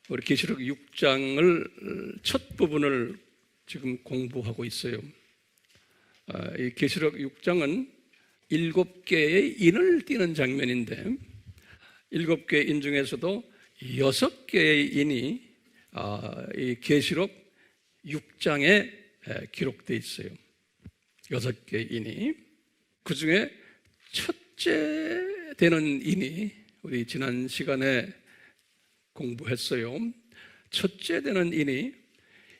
우리 계시록 6장을 첫 부분을 지금 공부하고 있어요. 이 계시록 6장은 7개의 인을 띠는 장면인데 7개의 인 중에서도 6개의 인이 이 계시록 6장에 기록되어 있어요. 6개의 인이. 그 중에 첫째 되는 인이 우리 지난 시간에 공부했어요. 첫째 되는 인이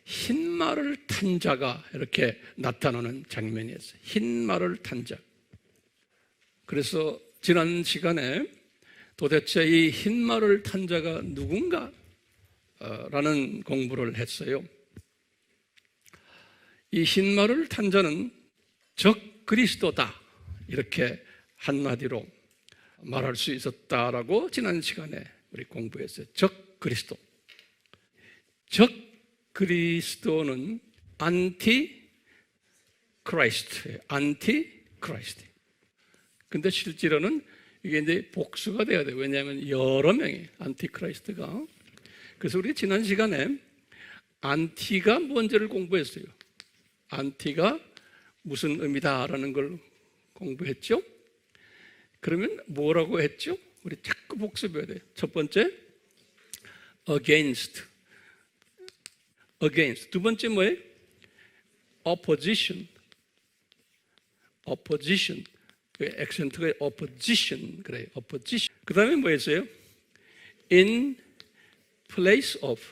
흰 말을 탄 자가 이렇게 나타나는 장면이었어요. 흰 말을 탄 자. 그래서 지난 시간에 도대체 이 흰 말을 탄 자가 누군가? 라는 공부를 했어요. 이 흰 말을 탄 자는 적 그리스도다. 이렇게 한마디로 말할 수 있었다라고 지난 시간에 우리 공부했어요. 적 그리스도. 적 그리스도는 안티 크라이스트예요. 안티 크라이스트. 근데 실제로는 이게 이제 복수가 돼야 돼요. 왜냐하면 여러 명이 안티 크라이스트가. 그래서 우리 지난 시간에 안티가 뭔지를 공부했어요. 안티가 무슨 의미다라는 걸 공부했죠. 그러면 뭐라고 했죠? 우리 자꾸 복습해야 돼요. 첫 번째, against. against. 두 번째 뭐예요? opposition. opposition. 그 액센트가 opposition 그래요. opposition. 그 다음에 뭐였어요? in place of.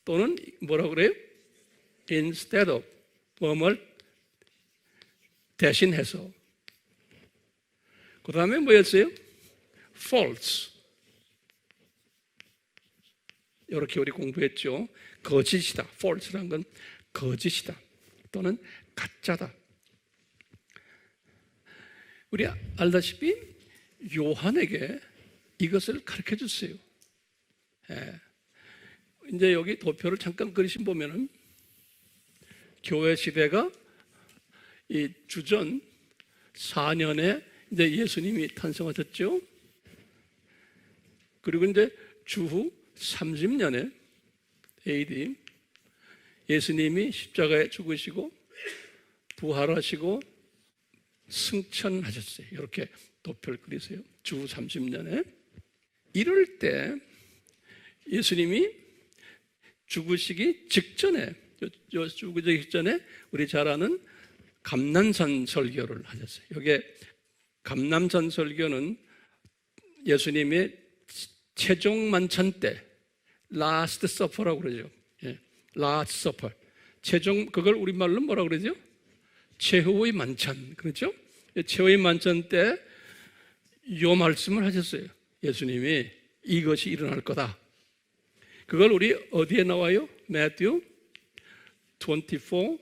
또는 뭐라고 그래요? instead of. 뭐뭘 대신해서. 그 다음에 뭐였어요? false. 이렇게 우리 공부했죠. 거짓이다. false란 건 거짓이다. 또는 가짜다. 우리 알다시피 요한에게 이것을 가르쳐 줬어요. 이제 여기 도표를 잠깐 그리신 보면은 교회 시대가 이 주전 4년에 이제 예수님이 탄생하셨죠. 그리고 이제 주후 30년에 AD 예수님이 십자가에 죽으시고 부활하시고 승천하셨어요. 이렇게 도표를 그리세요. 주후 30년에. 이럴 때 예수님이 죽으시기 직전에 죽으시기 직전에 우리 잘 아는 감람산 설교를 하셨어요. 이게 감람산 설교는 예수님의 최종 만찬 때 라스트 서퍼라고 그러죠. 라스트 서퍼. 최종 그걸 우리말로 뭐라고 그러죠? 최후의 만찬. 그렇죠? 최후의 만찬 때 이 말씀을 하셨어요. 예수님이 이것이 일어날 거다. 그걸 우리 어디에 나와요? Matthew 24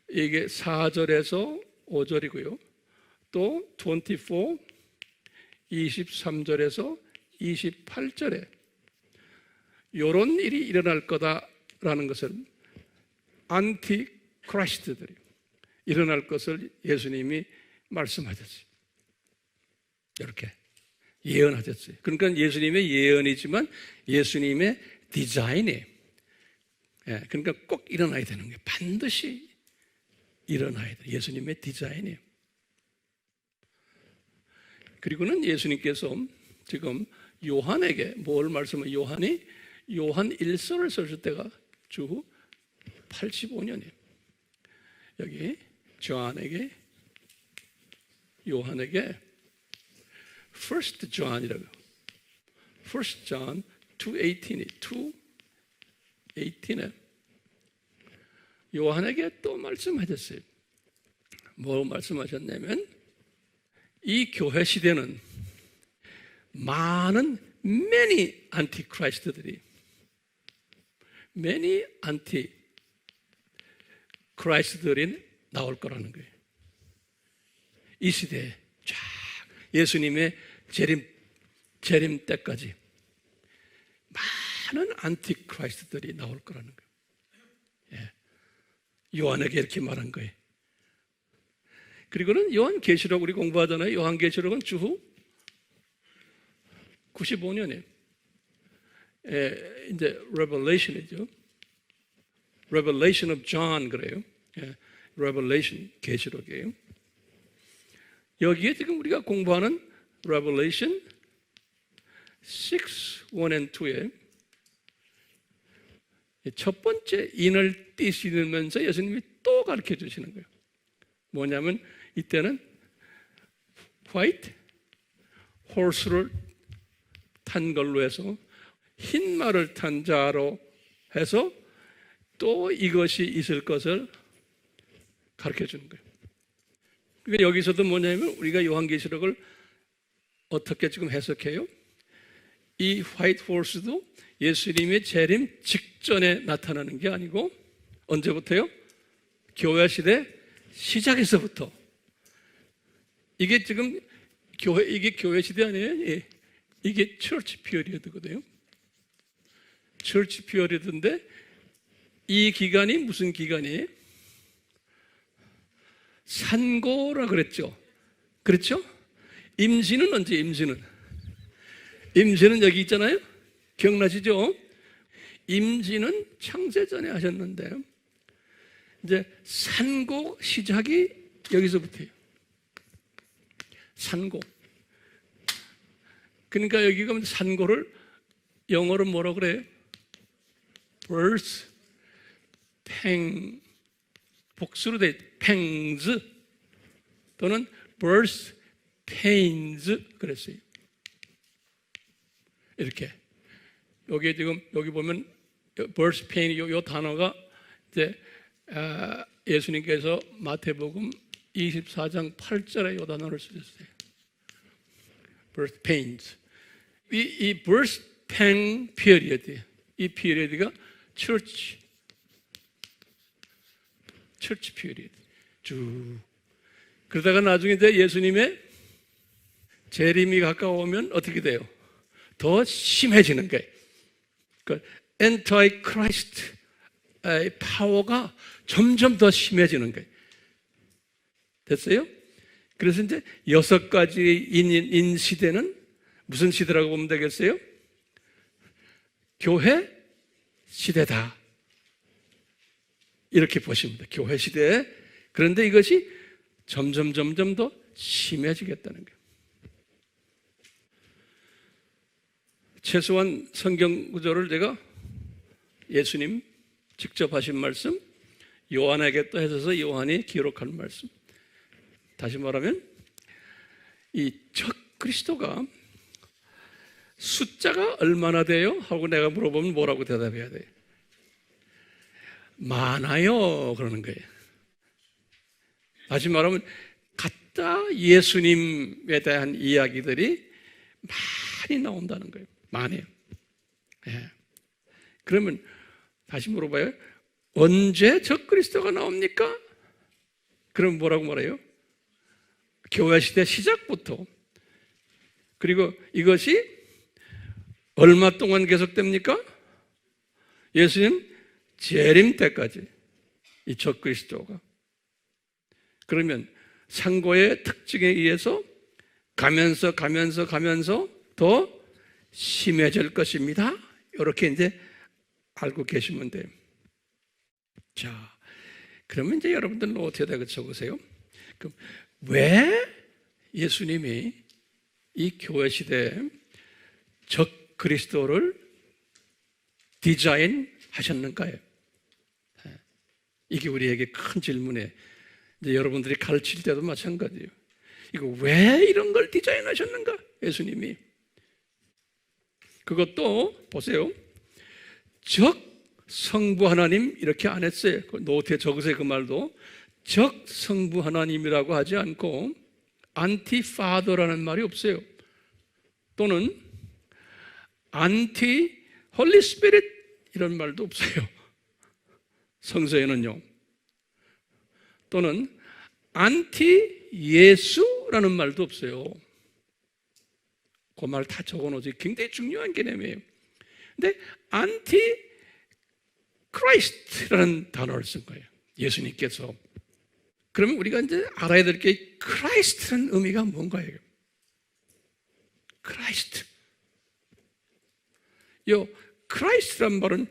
이게 4절에서 5절이고요. 또 24 23절에서 28절에 이런 일이 일어날 거다라는 것을 안티 크라이스트들이 일어날 것을 예수님이 말씀하셨어요. 이렇게 예언하셨어요. 그러니까 예수님의 예언이지만 예수님의 디자인이에요. 그러니까 꼭 일어나야 되는 거예요. 반드시 일어나야 돼요. 예수님의 디자인이에요. 그리고는 예수님께서 지금 요한에게 뭘 말씀을 요한 1서를 쓰실 때가 주후 85년이에요. 여기 요한에게 First John이라고. First John 2:18에 요한에게 또 말씀하셨어요. 뭐 말씀하셨냐면 이 교회 시대는 많은 many 안티크라이스트들이 many 안티크라이스트들이 나올 거라는 거예요. 이 시대에 쫙 예수님의 재림 때까지 많은 안티크라이스트들이 나올 거라는 거예요. 요한에게 이렇게 말한 거예요. 그리고는 요한계시록 우리 공부하잖아요. 요한계시록은 주후 95년이에요. 이제 Revelation이죠. Revelation of John 그래요. Revelation 계시록이에요. 여기에 지금 우리가 공부하는 Revelation 6, 1 and 2에 첫 번째 인을 띄시면서 예수님이 또 가르쳐 주시는 거예요. 뭐냐면 이때는 화이트 홀스를 탄 걸로 해서 흰 말을 탄 자로 해서 또 이것이 있을 것을 가르쳐 주는 거예요. 그러니까 여기서도 뭐냐면 우리가 요한계시록을 어떻게 지금 해석해요? 이 화이트 홀스도 예수님의 재림 직전에 나타나는 게 아니고 언제부터요? 교회 시대 시작에서부터. 이게 지금 이게 교회 시대 아니에요? 예. 이게 처치 피어리어드거든요. 처치 피어리어드인데 이 기간이 무슨 기간이에요? 산고라 그랬죠. 그렇죠? 임시는 언제 임시는? 임시는 여기 있잖아요. 기억나시죠? 임시는 창세전에 하셨는데 이제 산고 시작이 여기서부터예요. 산고. 그러니까 여기가 산고를 영어로 뭐라고 그래요? birth, 복수로 돼 pangs 또는 birth pains 그랬어요. 이렇게 여기 지금 여기 보면 birth pain 요 단어가 이제 예수님께서 마태복음 24장 8절에 요 단어를 쓰셨어요. birth pains. 이 birth pain period, 이 period가 church period. 쭉. 그러다가 나중에 이제 예수님의 재림이 가까워오면 어떻게 돼요? 더 심해지는 거예요. 그러니까 anti-Christ의 파워가 점점 더 심해지는 거예요. 됐어요? 그래서 이제 6가지 인 시대는 무슨 시대라고 보면 되겠어요? 교회 시대다. 이렇게 보시면 돼요. 교회 시대에. 그런데 이것이 점점 더 심해지겠다는 거예요. 최소한 성경 구절을 제가 예수님 직접 하신 말씀, 요한에게 또 해서 요한이 기록한 말씀. 다시 말하면 이 적그리스도가 숫자가 얼마나 돼요? 하고 내가 물어보면 뭐라고 대답해야 돼요? 많아요. 그러는 거예요. 다시 말하면 가짜 예수님에 대한 이야기들이 많이 나온다는 거예요. 많아요. 예. 그러면 다시 물어봐요. 언제 적그리스도가 나옵니까? 그럼 뭐라고 말해요? 교회 시대 시작부터. 그리고 이것이 얼마 동안 계속됩니까? 예수님 재림 때까지 이 적그리스도가. 그러면 상고의 특징에 의해서 가면서 더 심해질 것입니다. 이렇게 이제 알고 계시면 돼요. 자, 그러면 이제 여러분들은 어떻게 되고 적으세요? 그럼 왜 예수님이 이 교회 시대에 적그리스도를 디자인하셨는가요? 이게 우리에게 큰 질문이에요. 이제 여러분들이 가르칠 때도 마찬가지예요. 이거 왜 이런 걸 디자인하셨는가? 예수님이. 그것도 보세요. 적 성부 하나님 이렇게 안 했어요. 노트에 적으세요. 그 말도. 적 성부 하나님이라고 하지 않고 안티 파더라는 말이 없어요. 또는 안티 홀리 스피릿 이런 말도 없어요. 성서에는요. 또는 안티 예수라는 말도 없어요. 그 말 다 적어놓지. 굉장히 중요한 개념이에요. 근데 안티 크라이스트라는 단어를 쓴 거예요. 예수님께서. 그러면 우리가 이제 알아야 될 게 크라이스트라는 의미가 뭔가요? 크라이스트. 요 크라이스트란 말은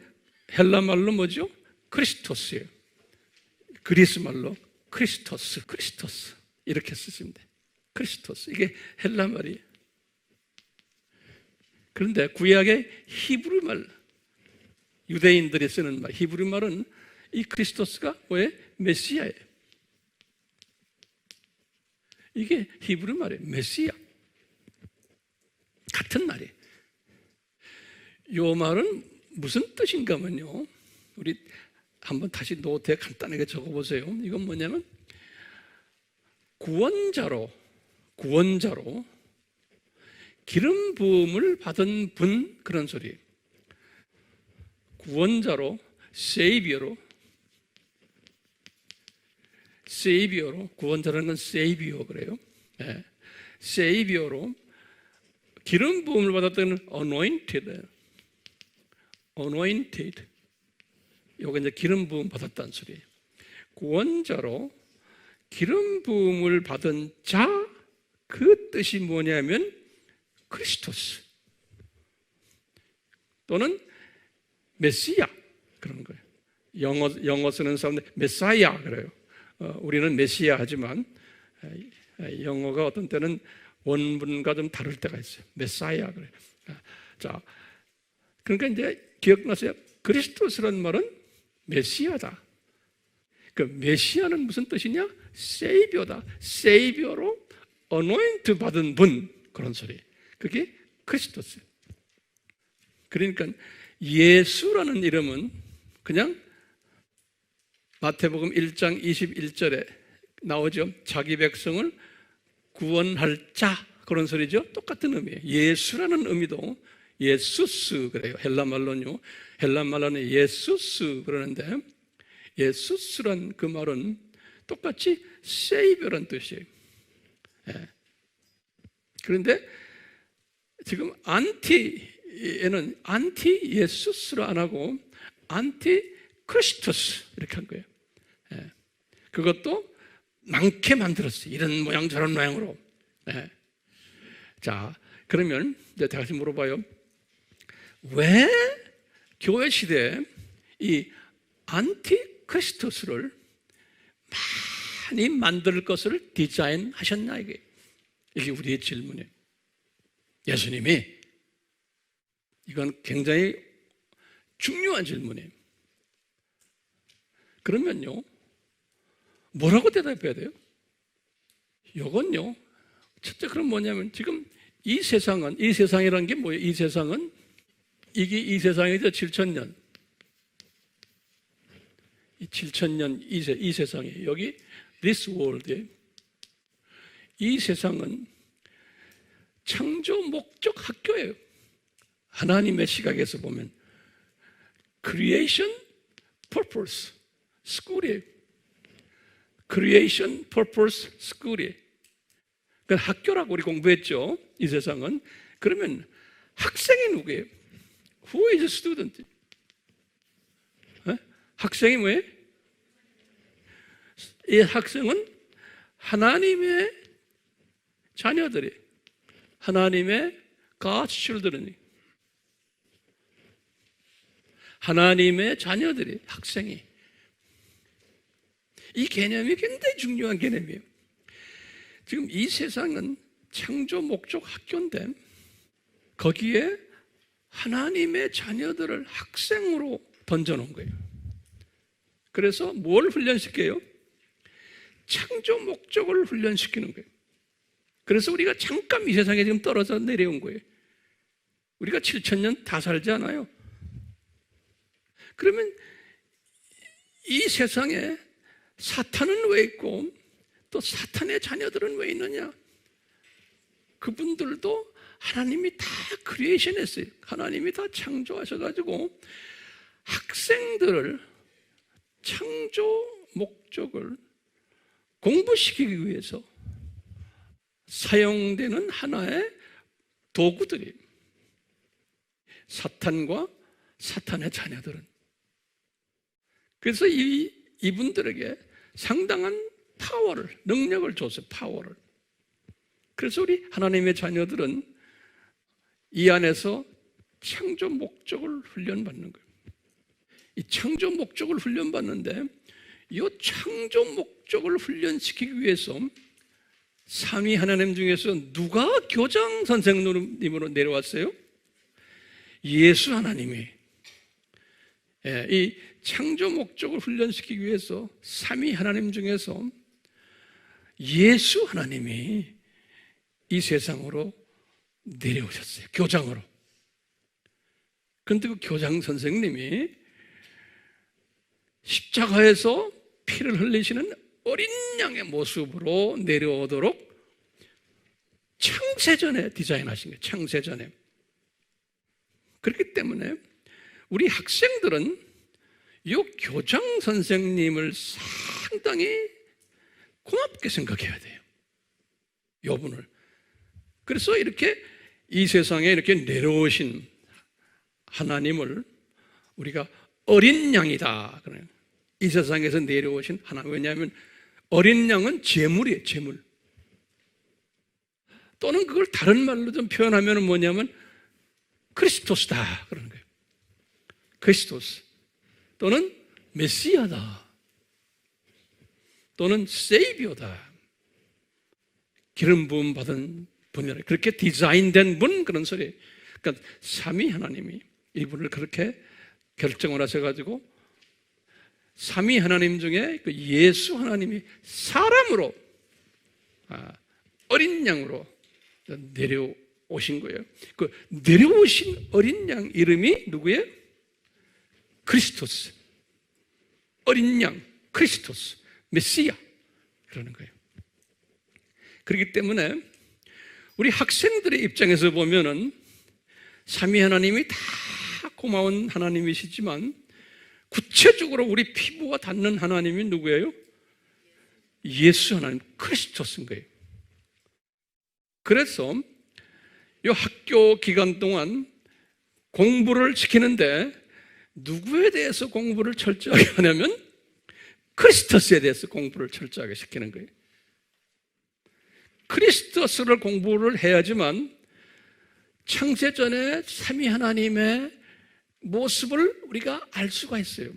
헬라 말로 뭐죠? 크리스토스예요. 그리스 말로 크리스토스 이렇게 쓰시면 돼요. 크리스토스, 이게 헬라 말이에요. 그런데 구약의 히브리 말, 유대인들이 쓰는 말, 히브리 말은 이 크리스토스가 뭐예요? 메시아예요. 이게 히브리 말이에요. 메시아. 같은 말이에요. 이 말은 무슨 뜻인가 하면요, 우리 한번 다시 노트에 간단하게 적어보세요. 이건 뭐냐면 구원자로 기름 부음을 받은 분, 그런 소리예요. 구원자로, 세이비어로, 구원자라는 건 세이비어 그래요. 네. 세이비어로 기름 부음을 받았던 anointed. 요거 이제 기름 부음 받았다는 소리예요. 구원자로 기름 부음을 받은 자, 그 뜻이 뭐냐면 크리스토스 또는 메시아, 그런 거예요. 영어 쓰는 사람들 메사야 그래요. 우리는 메시아 하지만 영어가 어떤 때는 원문과 좀 다를 때가 있어요. 메사야 그래요. 자, 그러니까 이제 기억나세요? 그리스도스라는 말은 메시아다. 그 메시아는 무슨 뜻이냐? 세이비어다. 세이비어로 어노인트 받은 분, 그런 소리. 그게 크리스토스. 그러니까 예수라는 이름은 그냥 마태복음 1장 21절에 나오죠. 자기 백성을 구원할 자, 그런 소리죠. 똑같은 의미예요. 예수라는 의미도 예수스 그래요. 헬라 말로는요. 헬라 말로는 예수스 그러는데, 예수스란 그 말은 똑같이 세이버란 뜻이에요. 예. 그런데 지금 안티에는 안티 예수스로 안 하고 안티 크리스토스 이렇게 한 거예요. 예. 그것도 많게 만들었어요. 이런 모양 저런 모양으로. 예. 자, 그러면 이제 다시 물어봐요. 왜 교회 시대에 이 안티크리스토스를 많이 만들 것을 디자인하셨냐, 이게 우리의 질문이에요. 예수님이. 이건 굉장히 중요한 질문이에요. 그러면요, 뭐라고 대답해야 돼요? 이건요, 첫째, 그럼 뭐냐면 지금 이 세상이라는 게 뭐예요? 이 세상은, 이게 이 세상이죠. 7,000년. 이 7,000년 이 세상이에요. 여기 this world에. 이 세상은 창조 목적 학교예요. 하나님의 시각에서 보면 creation purpose school이에요. creation purpose school이에요. 그러니까 학교라고 우리 공부했죠. 이 세상은. 그러면 학생이 누구예요? Who is a student? 학생이 뭐예요? 이 학생은 하나님의 자녀들이, 하나님의 God's children, 하나님의 자녀들이, 학생이. 이 개념이 굉장히 중요한 개념이에요. 지금 이 세상은 창조 목적 학교인데 거기에 하나님의 자녀들을 학생으로 던져놓은 거예요. 그래서 뭘 훈련시켜요? 창조 목적을 훈련시키는 거예요. 그래서 우리가 잠깐 이 세상에 지금 떨어져 내려온 거예요. 우리가 7,000년 다 살지 않아요. 그러면 이 세상에 사탄은 왜 있고 또 사탄의 자녀들은 왜 있느냐? 그분들도 하나님이 다 크리에이션 했어요. 하나님이 다 창조하셔가지고 학생들을 창조 목적을 공부시키기 위해서 사용되는 하나의 도구들이, 사탄과 사탄의 자녀들은. 그래서 이분들에게 상당한 파워를, 능력을 줬어요. 파워를. 그래서 우리 하나님의 자녀들은 이 안에서 창조 목적을 훈련받는 거예요. 이 창조 목적을 훈련받는데 이 창조 목적을 훈련시키기 위해서 삼위 하나님 중에서 누가 교장 선생님으로 내려왔어요? 예수 하나님이. 이 창조 목적을 훈련시키기 위해서 삼위 하나님 중에서 예수 하나님이 이 세상으로 내려오셨어요. 교장으로. 그런데 그 교장 선생님이 십자가에서 피를 흘리시는 어린 양의 모습으로 내려오도록 창세전에 디자인하신 거예요. 창세전에. 그렇기 때문에 우리 학생들은 이 교장 선생님을 상당히 고맙게 생각해야 돼요. 이분을. 그래서 이렇게 이 세상에 이렇게 내려오신 하나님을 우리가 어린 양이다. 그래요. 이 세상에서 내려오신 하나님. 왜냐하면 어린 양은 재물이에요. 재물. 또는 그걸 다른 말로 좀 표현하면 뭐냐면 크리스토스다. 그러는 거예요. 크리스토스. 또는 메시아다. 또는 세이비어다. 기름 부음 받은 분이라. 그렇게 디자인된 분, 그런 소리. 그러니까 삼위 하나님이 이분을 그렇게 결정을 하셔가지고 삼위 하나님 중에 그 예수 하나님이 사람으로 어린 양으로 내려오신 거예요. 그 내려오신 어린 양 이름이 누구예요? 크리스토스. 어린 양, 크리스토스, 메시아. 그러는 거예요. 그렇기 때문에 우리 학생들의 입장에서 보면은 삼위 하나님이 다 고마운 하나님이시지만 구체적으로 우리 피부와 닿는 하나님이 누구예요? 예수 하나님, 크리스토스인 거예요. 그래서 이 학교 기간 동안 공부를 시키는데 누구에 대해서 공부를 철저하게 하냐면 크리스토스에 대해서 공부를 철저하게 시키는 거예요. 크리스토스를 공부를 해야지만 창세전에 삼위 하나님의 모습을 우리가 알 수가 있어요.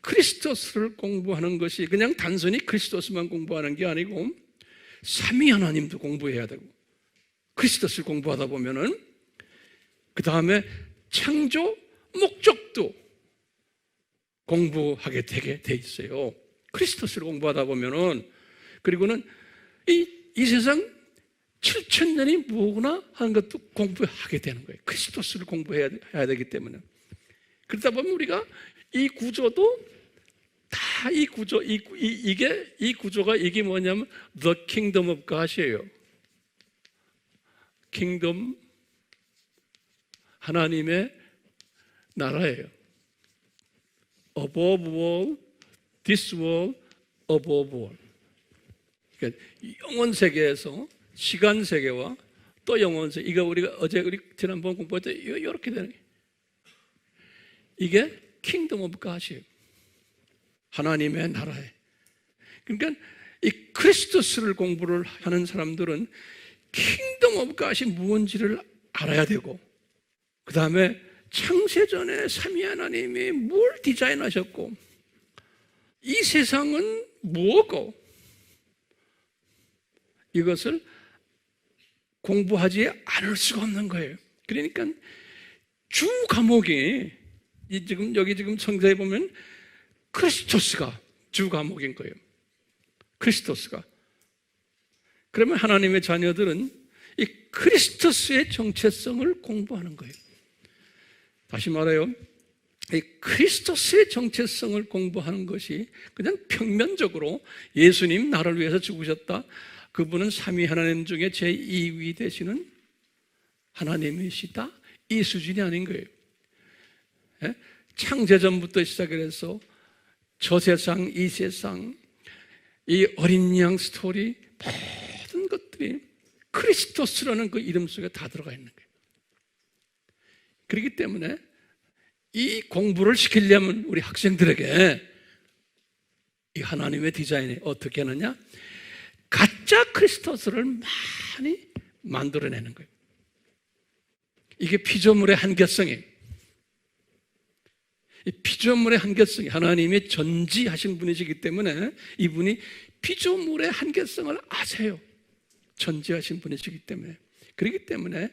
크리스토스를 공부하는 것이 그냥 단순히 크리스토스만 공부하는 게 아니고 삼위 하나님도 공부해야 되고 크리스토스를 공부하다 보면은 그 다음에 창조 목적도 공부하게 되게 돼 있어요. 크리스토스를 공부하다 보면은 그리고는 이 세상 7,000년이 뭐구나 하는 것도 공부하게 되는 거예요. 크리스토스를 공부해야 되기 때문에. 그러다 보면 우리가 이 구조도 다 이 구조, 이 구조가 이게 뭐냐면 The Kingdom of God이에요. 킹덤, 하나님의 나라예요. Above all, this world, above all. 그러니까 영원 세계에서 시간 세계와 또 영원 세계. 이거 우리가 어제 우리 지난번 공부할 때 이렇게 되는 거예요. 이게 Kingdom of God이에요. 하나님의 나라에. 그러니까 이 크리스토스를 공부를 하는 사람들은 Kingdom of God이 무엇인지를 알아야 되고, 그 다음에 창세전에 삼위 하나님이 뭘 디자인하셨고, 이 세상은 뭐고, 이것을 공부하지 않을 수가 없는 거예요. 그러니까 주 과목이 여기 지금 성서에 보면 크리스토스가 주 과목인 거예요. 크리스토스가. 그러면 하나님의 자녀들은 이 크리스토스의 정체성을 공부하는 거예요. 다시 말해요. 이 크리스토스의 정체성을 공부하는 것이 그냥 평면적으로 예수님 나를 위해서 죽으셨다. 그분은 삼위 하나님 중에 제2위 되시는 하나님이시다. 이 수준이 아닌 거예요. 창세전부터 시작해서 저 세상, 이 세상, 이 어린 양 스토리, 모든 것들이 크리스토스라는 그 이름 속에 다 들어가 있는 거예요. 그렇기 때문에 이 공부를 시키려면 우리 학생들에게 이 하나님의 디자인이 어떻게 하느냐? 가짜 크리스토스를 많이 만들어내는 거예요. 이게 피조물의 한계성이에요. 이 피조물의 한계성이 하나님이 전지하신 분이시기 때문에 이분이 피조물의 한계성을 아세요. 전지하신 분이시기 때문에. 그렇기 때문에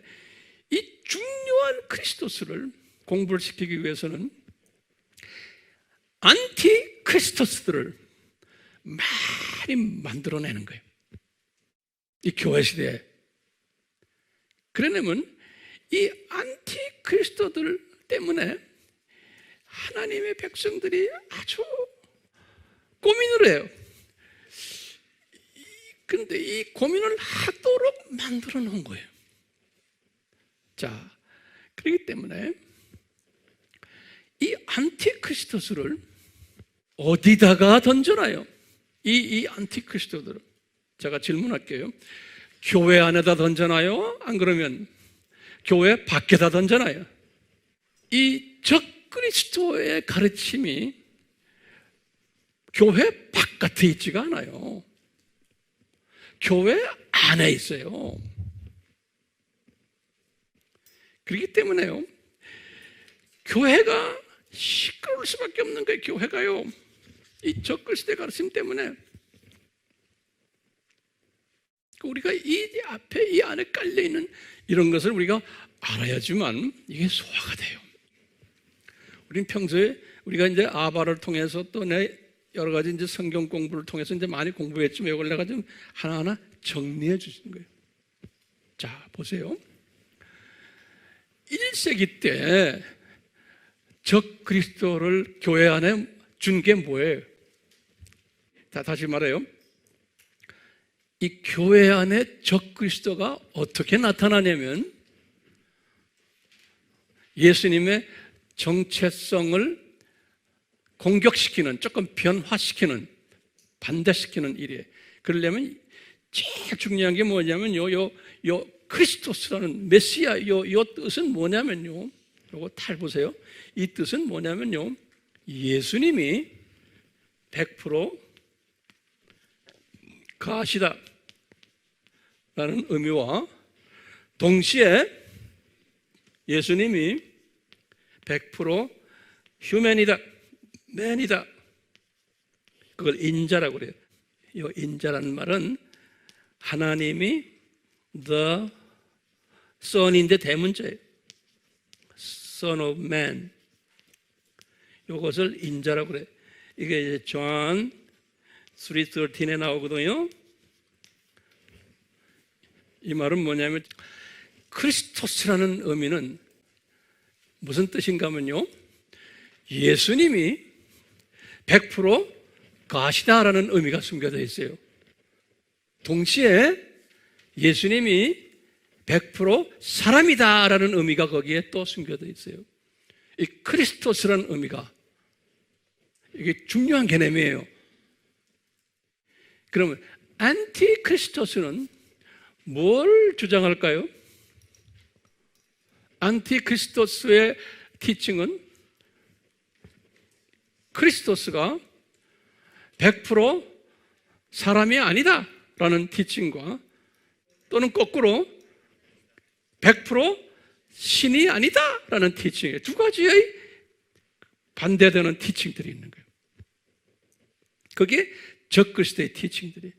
이 중요한 크리스토스를 공부를 시키기 위해서는 안티 크리스토스들을 많이 만들어내는 거예요. 이 교회 시대에. 그러려면 이 안티 크리스토들 때문에 하나님의 백성들이 아주 고민을 해요. 그런데 이 고민을 하도록 만들어 놓은 거예요. 자, 그렇기 때문에 이 안티크리스토스를 어디다가 던져놔요? 이 안티크리스토들을 제가 질문할게요. 교회 안에다 던져놔요? 안 그러면 교회 밖에다 던져놔요? 이 적그리스도의 가르침이 교회 바깥에 있지가 않아요. 교회 안에 있어요. 그렇기 때문에요, 교회가 시끄러울 수밖에 없는 거예요. 교회가요, 이 적그리스도의 가르침 때문에. 우리가 이 앞에, 이 안에 깔려있는 이런 것을 우리가 알아야지만 이게 소화가 돼요. 우리는 평소에 우리가 이제 아바를 통해서 또 내 여러 가지 이제 성경 공부를 통해서 이제 많이 공부했지만 이걸 내가 좀 하나하나 정리해 주시는 거예요. 자, 보세요. 1세기 때 적그리스도를 교회 안에 준 게 뭐예요? 다시 말해요. 이 교회 안에 적그리스도가 어떻게 나타나냐면 예수님의 정체성을 공격시키는, 조금 변화시키는, 반대시키는 일이에요. 그러려면 제일 중요한 게 뭐냐면 요 크리스토스라는 메시아 요 뜻은 뭐냐면요, 요거 잘 보세요. 이 뜻은 뭐냐면요, 예수님이 100% 가시다 라는 의미와 동시에 예수님이 100% 휴맨이다, 맨이다, 그걸 인자라고 그래요. 이 인자라는 말은 하나님이 the son인데 대문자예요. Son of man. 이것을 인자라고 그래요. 이게 이제 John 3:13에 나오거든요. 이 말은 뭐냐면 크리스토스라는 의미는 무슨 뜻인가 하면요, 예수님이 100% 가시다라는 의미가 숨겨져 있어요. 동시에 예수님이 100% 사람이다라는 의미가 거기에 또 숨겨져 있어요. 이 크리스토스라는 의미가 이게 중요한 개념이에요. 그러면 안티크리스토스는 뭘 주장할까요? 안티크리스토스의 티칭은 크리스토스가 100% 사람이 아니다 라는 티칭과 또는 거꾸로 100% 신이 아니다 라는 티칭이에요. 두 가지의 반대되는 티칭들이 있는 거예요. 그게 적그리스도의 티칭들이에요.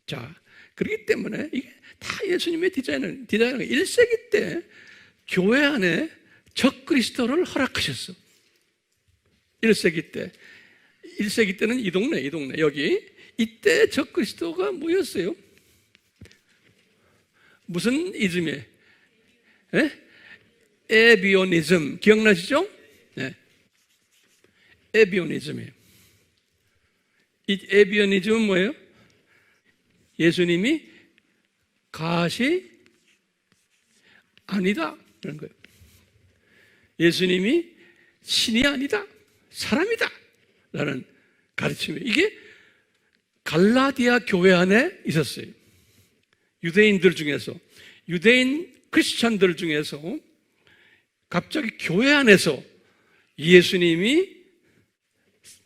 자, 그렇기 때문에 이게 다 예수님의 디자인은 1세기 때 교회 안에 적그리스도를 허락하셨어. 1세기 때는 이 동네 여기 이때 적그리스도가 뭐였어요? 무슨 이즘이에요? 에비오니즘 기억나시죠? 네. 에비오니즘이에요. 이 에비오니즘은 뭐예요? 예수님이 가시 아니다 그런 거예요. 예수님이 신이 아니다, 사람이다 라는 가르침이에요. 이게 갈라디아 교회 안에 있었어요. 유대인들 중에서, 유대인 크리스찬들 중에서 갑자기 교회 안에서 예수님이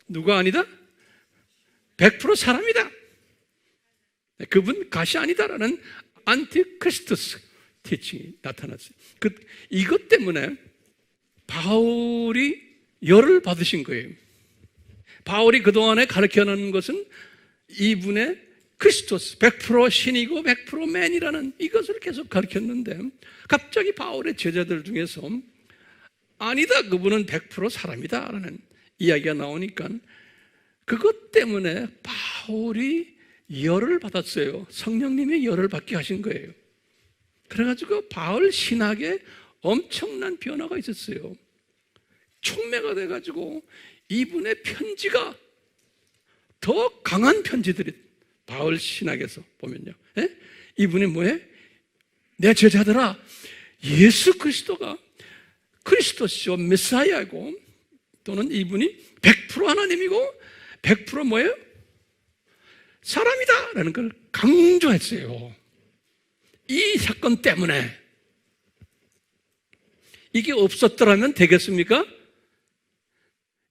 누가 아니다? 100% 사람이다, 그분 가시 아니다라는 안티크리스토스 티칭이 나타났어요. 이것 때문에 바울이 열을 받으신 거예요. 바울이 그동안에 가르쳐놓은 것은 이분의 크리스토스, 100% 신이고 100% 맨이라는 이것을 계속 가르쳤는데 갑자기 바울의 제자들 중에서 아니다, 그분은 100% 사람이다 라는 이야기가 나오니까 그것 때문에 바울이 열을 받았어요. 성령님의 열을 받게 하신 거예요. 그래가지고 바울 신학에 엄청난 변화가 있었어요. 촉매가 돼가지고 이분의 편지가 더 강한 편지들이 바울 신학에서 보면요. 이분이 뭐예요? 내 제자들아, 예수 그리스도가 그리스도시요 메사야이고 또는 이분이 100% 하나님이고 100% 뭐예요? 사람이다 라는 걸 강조했어요. 이 사건 때문에. 이게 없었더라면 되겠습니까?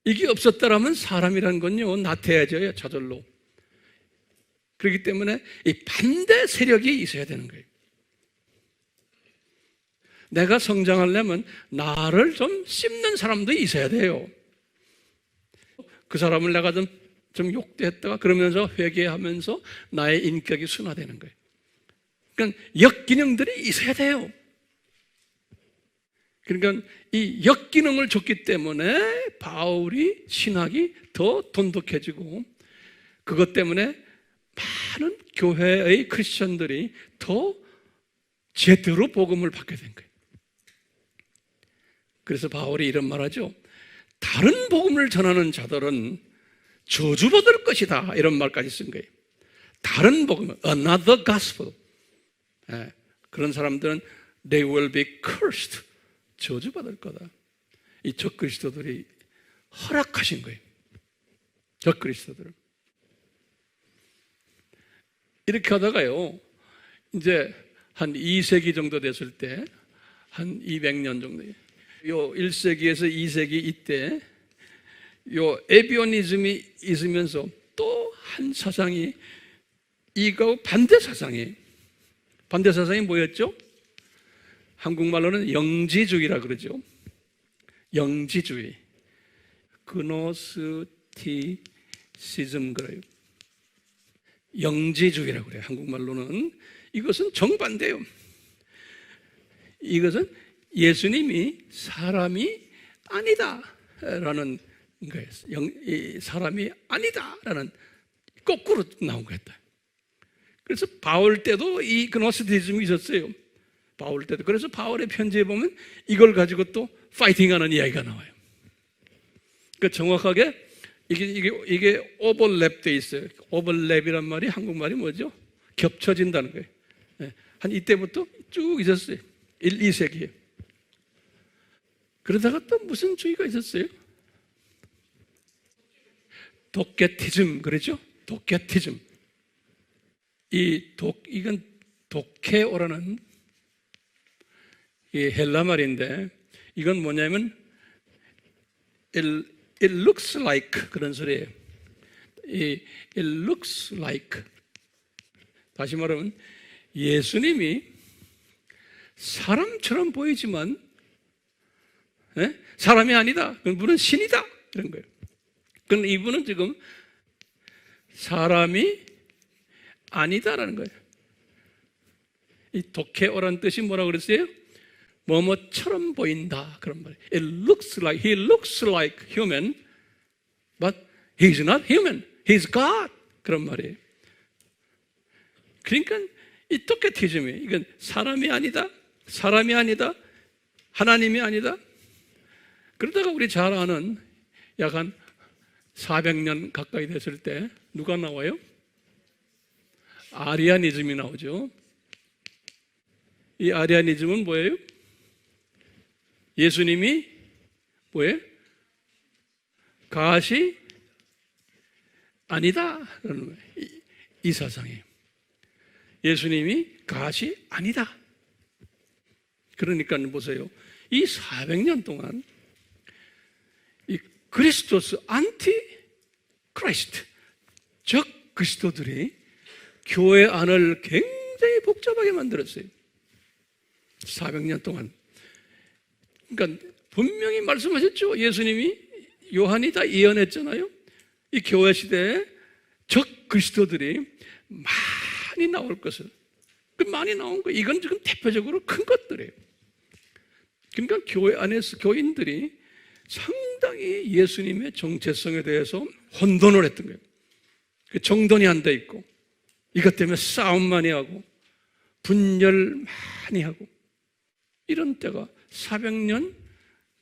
이게 없었더라면 사람이란 건요 나태해져요, 저절로. 그렇기 때문에 이 반대 세력이 있어야 되는 거예요. 내가 성장하려면 나를 좀 씹는 사람도 있어야 돼요. 그 사람을 내가 좀 욕대했다가 그러면서 회개하면서 나의 인격이 순화되는 거예요. 그러니까 역기능들이 있어야 돼요. 그러니까 이 역기능을 줬기 때문에 바울이 신학이 더 돈독해지고 그것 때문에 많은 교회의 크리스천들이 더 제대로 복음을 받게 된 거예요. 그래서 바울이 이런 말하죠. 다른 복음을 전하는 자들은 저주받을 것이다 이런 말까지 쓴 거예요. 다른 복음, another gospel. 그런 사람들은 they will be cursed. 저주받을 거다. 이 적그리스도들이 허락하신 거예요. 적그리스도들을. 이렇게 하다가요, 이제 한 2세기 정도 됐을 때, 한 200년 정도, 요 1세기에서 2세기 이때, 요 에비오니즘이 있으면서 또 한 사상이, 이거 반대 사상이 뭐였죠? 한국말로는 영지주의라 그러죠. 영지주의. 그노스티시즘 그래요. 영지주의라고 그래요. 한국말로는. 이것은 정반대요. 이것은 예수님이 사람이 아니다라는 거예요. 사람이 아니다라는 거꾸로 나온 거였다. 그래서 바울 때도 이 그노스티즘이 있었어요. 바울 때도. 그래서 바울의 편지에 보면 이걸 가지고 또 파이팅하는 이야기가 나와요. 그러니까 정확하게 이게 오버랩돼 있어요. 오버랩이란 말이 한국말이 뭐죠? 겹쳐진다는 거예요. 한 이때부터 쭉 있었어요. 1, 2세기에. 그러다가 또 무슨 주의가 있었어요? 도케티즘, 그러죠? 도케티즘. 이건 도케오라는 이 헬라 말인데, 이건 뭐냐면, it looks like 그런 소리예요. it looks like. 다시 말하면, 예수님이 사람처럼 보이지만, 사람이 아니다. 그분은 신이다. 이런 거예요. 그럼 이분은 지금 사람이 아니다라는 거예요. 이 도케오라는 뜻이 뭐라고 그랬어요? 뭐뭐처럼 보인다. 그런 말이에요. he looks like human, but he's not human. He's God. 그런 말이에요. 그러니까 이 도케티즘이, 이건 사람이 아니다. 사람이 아니다. 하나님이 아니다. 그러다가 우리 잘 아는 약 한 400년 가까이 됐을 때 누가 나와요? 아리아니즘이 나오죠. 이 아리아니즘은 뭐예요? 예수님이 뭐예요? 가시 아니다. 그러는 거예요. 이 사상이에요. 예수님이 가시 아니다. 그러니까 보세요. 이 400년 동안 이 그리스도스 안티 크라이스트, 적 그리스도들이 교회 안을 굉장히 복잡하게 만들었어요. 400년 동안. 그러니까 분명히 말씀하셨죠. 예수님이, 요한이 다 예언했잖아요. 이 교회 시대에 적 그리스도들이 많이 나올 것을. 그 많이 나온 거, 이건 지금 대표적으로 큰 것들이에요. 그러니까 교회 안에서 교인들이 상당히 예수님의 정체성에 대해서 혼돈을 했던 거예요. 그 정돈이 안 돼 있고, 이것 때문에 싸움 많이 하고, 분열 많이 하고, 이런 때가 400년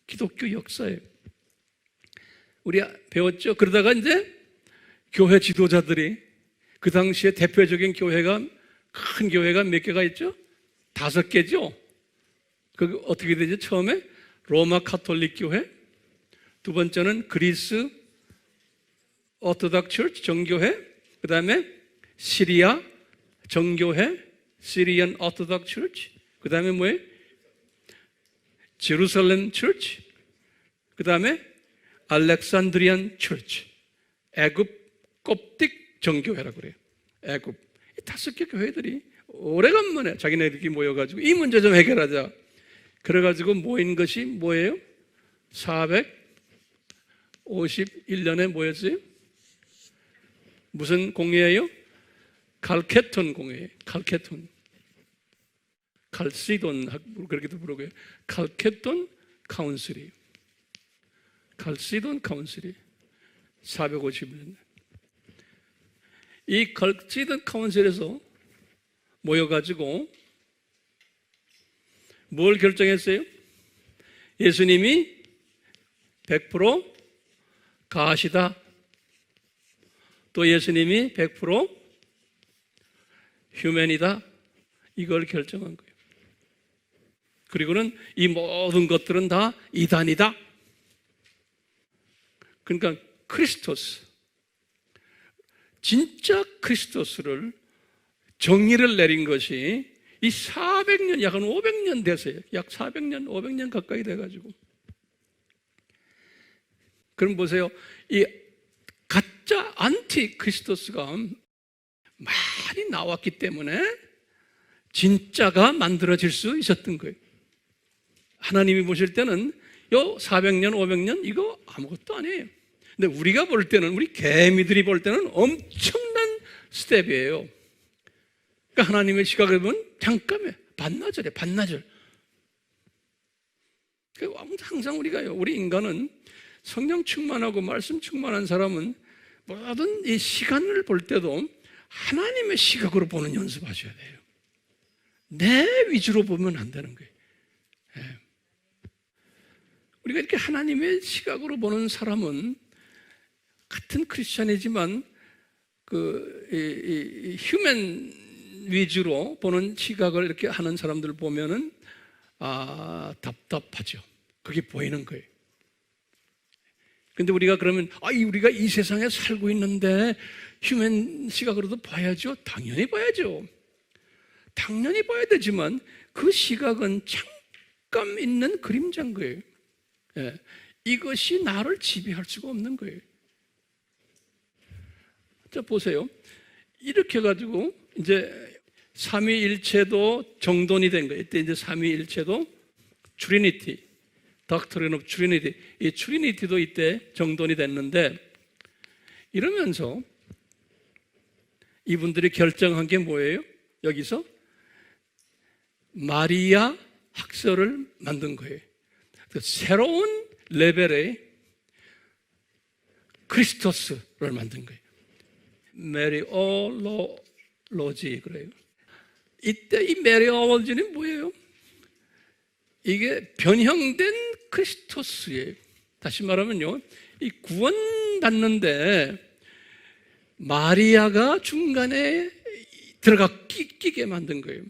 기독교 역사예요. 우리 배웠죠? 그러다가 이제 교회 지도자들이, 그 당시에 대표적인 교회가, 큰 교회가 몇 개가 있죠? 5개죠? 그 어떻게 되죠? 처음에 로마 카톨릭 교회, 두 번째는 그리스 오토닥 처치 정교회, 그 다음에 시리아 정교회, 시리안 오토닥 처치, 그 다음에 뭐예요? 제루살렘 처치, 그 다음에 알렉산드리안 처치, 애굽 콥틱 정교회라고 그래요. 애굽. 이 5개 교회들이 오래간만에 자기네들끼리 모여가지고 이 문제 좀 해결하자. 그래가지고 모인 것이 뭐예요? 451년에 모였어요? 무슨 공회예요? 칼케톤 공회. 칼케톤. 칼시돈, 그렇게도 부르고요. 칼케톤 카운슬이에요. 칼시돈 카운슬이 451년. 이 칼시돈 카운슬에서 모여가지고 뭘 결정했어요? 예수님이 100% 가시다. 또 예수님이 100% 휴맨이다. 이걸 결정한 거예요. 그리고는 이 모든 것들은 다 이단이다. 그러니까 크리스토스, 진짜 크리스토스를 정의를 내린 것이 이 400년, 약 한 500년 됐어요. 약 400년, 500년 가까이 돼가지고. 그럼 보세요. 이 가짜 안티 크리스토스가 많이 나왔기 때문에 진짜가 만들어질 수 있었던 거예요. 하나님이 보실 때는 요 400년, 500년 이거 아무것도 아니에요. 근데 우리가 볼 때는, 우리 개미들이 볼 때는 엄청난 스텝이에요. 그러니까 하나님의 시각을 보면 잠깐에 반나절이에요. 반나절. 항상 우리 인간은 성령 충만하고 말씀 충만한 사람은 모든 이 시간을 볼 때도 하나님의 시각으로 보는 연습하셔야 돼요. 내 위주로 보면 안 되는 거예요. 네. 우리가 이렇게 하나님의 시각으로 보는 사람은 같은 크리스찬이지만 휴먼 위주로 보는 시각을 이렇게 하는 사람들 보면은 답답하죠. 그게 보이는 거예요. 근데 우리가 그러면 우리가 이 세상에 살고 있는데 휴먼 시각으로도 봐야죠. 당연히 봐야죠. 당연히 봐야 되지만 그 시각은 잠깐 있는 그림자인 거예요. 예. 이것이 나를 지배할 수가 없는 거예요. 자, 보세요. 이렇게 해가지고 이제 삼위일체도 정돈이 된 거예요. 이때 이제 삼위일체도 트리니티, doctrine of Trinity, 이 트리니티도 이때 정돈이 됐는데, 이러면서 이분들이 결정한 게 뭐예요? 여기서 마리아 학설을 만든 거예요. 새로운 레벨의 크리스토스를 만든 거예요. 메리올로지 그래요. 이때 이 메리올로지는 뭐예요? 이게 변형된 크리스토스예요. 다시 말하면요, 이 구원받는데 마리아가 중간에 들어가 끼게 만든 거예요.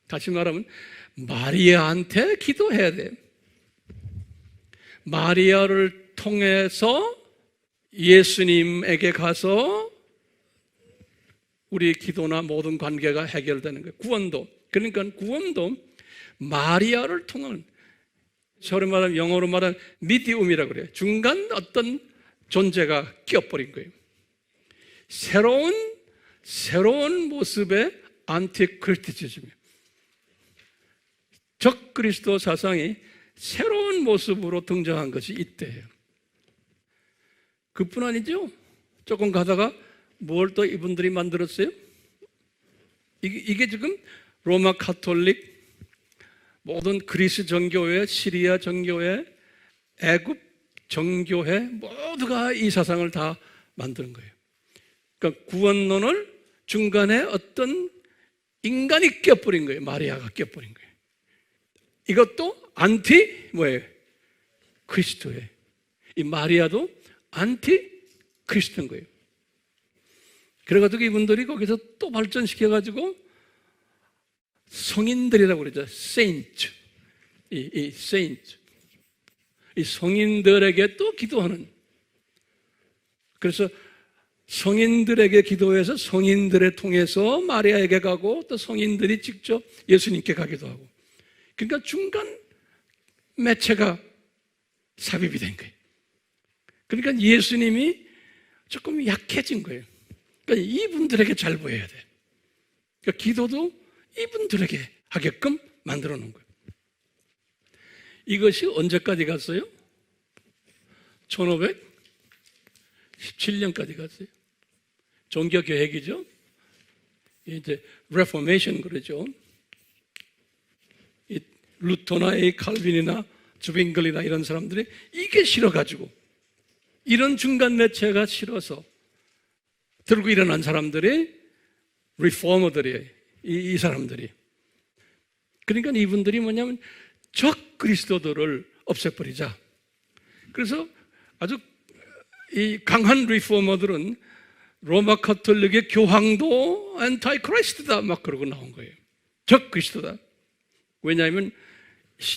다시 말하면 마리아한테 기도해야 돼. 마리아를 통해서 예수님에게 가서 우리 기도나 모든 관계가 해결되는 거예요. 구원도. 그러니까 구원도 마리아를 통한, 저로 말하면, 영어로 말하면 미디움이라고 그래요. 중간 어떤 존재가 끼어버린 거예요. 새로운 모습의 안티크리스티즘이에요. 적 그리스도 사상이 새로운 모습으로 등장한 것이 이때예요. 그뿐 아니죠. 조금 가다가 뭘 또 이분들이 만들었어요? 이게 지금 로마 카톨릭, 모든 그리스 정교회, 시리아 정교회, 애굽 정교회 모두가 이 사상을 다 만드는 거예요. 그러니까 구원론을 중간에 어떤 인간이 껴버린 거예요. 마리아가 껴버린 거예요. 이것도 안티 뭐예요? 그리스도예요. 이 마리아도 안티 그리스도인 거예요. 그래가지고 이분들이 거기서 또 발전시켜가지고 성인들이라고 그러죠. 세인트. 이 세인트. 이 성인들에게 또 기도하는. 그래서 성인들에게 기도해서 성인들을 통해서 마리아에게 가고 또 성인들이 직접 예수님께 가기도 하고. 그러니까 중간 매체가 삽입이 된 거예요. 그러니까 예수님이 조금 약해진 거예요. 그러니까 이분들에게 잘 보여야 돼. 그러니까 기도도 이분들에게 하게끔 만들어 놓은 거예요. 이것이 언제까지 갔어요? 1517년까지 갔어요. 종교 개혁이죠. 이제 레포메이션 그러죠. 이 루터나 이 칼빈이나 주빙글이나 이런 사람들이 이게 싫어가지고 이런 중간 매체가 싫어서 들고 일어난 사람들이 리포머들이에요. 이 사람들이. 그러니까 이분들이 뭐냐면 적 그리스도들을 없애버리자. 그래서 아주 이 강한 리포머들은 로마 카톨릭의 교황도 안타이 크라이스트다 막 그러고 나온 거예요. 적 그리스도다. 왜냐하면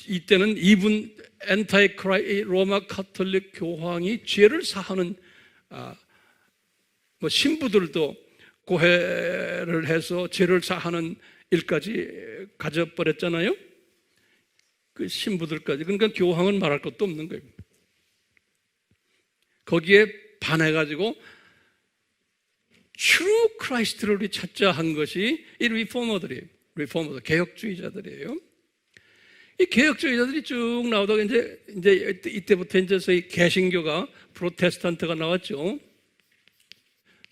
이때는 이분 안타이 크라이 로마 카톨릭 교황이 죄를 사하는 뭐 신부들도 고해를 해서 죄를 사하는 일까지 가져버렸잖아요. 그 신부들까지. 그러니까 교황은 말할 것도 없는 거예요. 거기에 반해가지고 true Christ를 우리 찾자 한 것이 이 리포머들이에요. 리포머들, 개혁주의자들이에요. 이 개혁주의자들이 쭉 나오다가 이제 이때부터 이제 소위 개신교가 프로테스탄트가 나왔죠.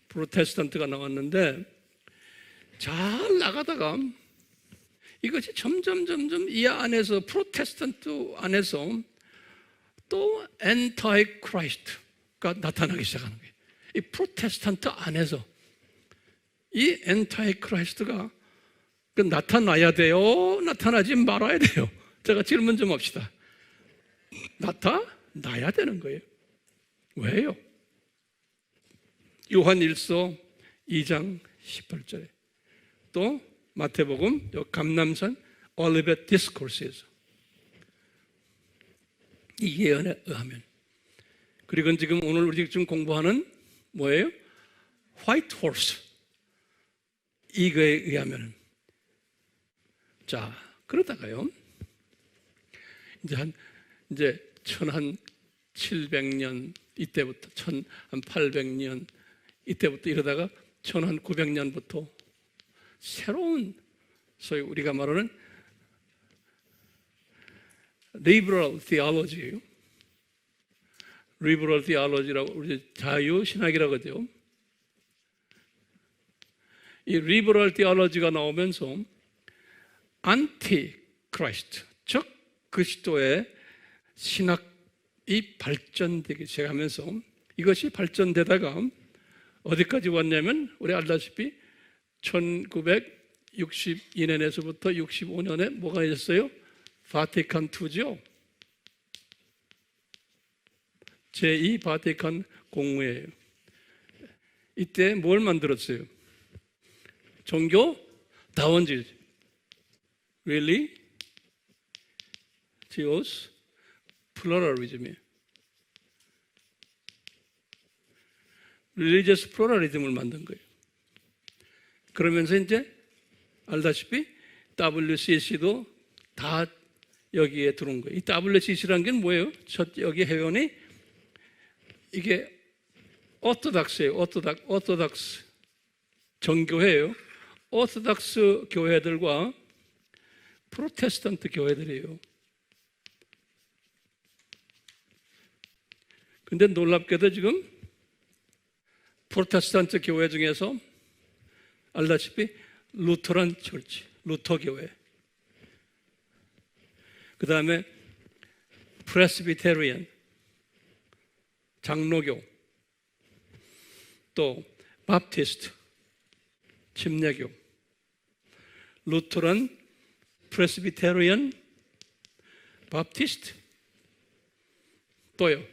프로테스탄트가 나왔는데 잘 나가다가 이것이 점점 이 안에서 프로테스탄트 안에서 또 엔타이 크라이스트가 나타나기 시작하는 거예요. 이 프로테스탄트 안에서 이 엔타이 크라이스트가 나타나야 돼요? 나타나지 말아야 돼요? 제가 질문 좀 합시다. 나타나야 되는 거예요. 왜요? 요한 1서 2장 18절에 또 마태복음 감람산 올리벳 디스코스에서 이 예언에 의하면, 그리고 지금 오늘 우리 지금 공부하는 뭐예요? 화이트 호스, 이거에 의하면. 자, 그러다가요 이제 1700년 이때부터 1800년 이때부터 이러다가 1900년부터 새로운 소위 우리가 말하는 liberal theology예요. liberal theology라고 우리 자유신학이라고 하죠. 이 liberal theology가 나오면서 안티크라이스트, 즉 그리스도의 신학이 발전되기 시작하면서 이것이 발전되다가 어디까지 왔냐면 우리 알다시피 1962년에서부터 65년에 뭐가 있었어요? 바티칸 II죠. 제2 바티칸 공회예요. 이때 뭘 만들었어요? 종교 다원주의. Really? Theos? 플러럴리즘이에요. religious pluralism을 만든 거예요. 그러면서 이제 알다시피 WCC도 다 여기에 들어온 거예요. 이 WCC라는 게 뭐예요? 여기 회원이 이게 오토닥스예요. 오토닥스 정교회예요. 오토닥스 교회들과 프로테스탄트 교회들이에요. 근데 놀랍게도 지금 프로테스탄트 교회 중에서 알다시피 루터란 철치, 루터 교회, 그 다음에 프레스비테리안, 장로교, 또 바프티스트, 침례교, 루터란, 프레스비테리안, 바프티스트, 또요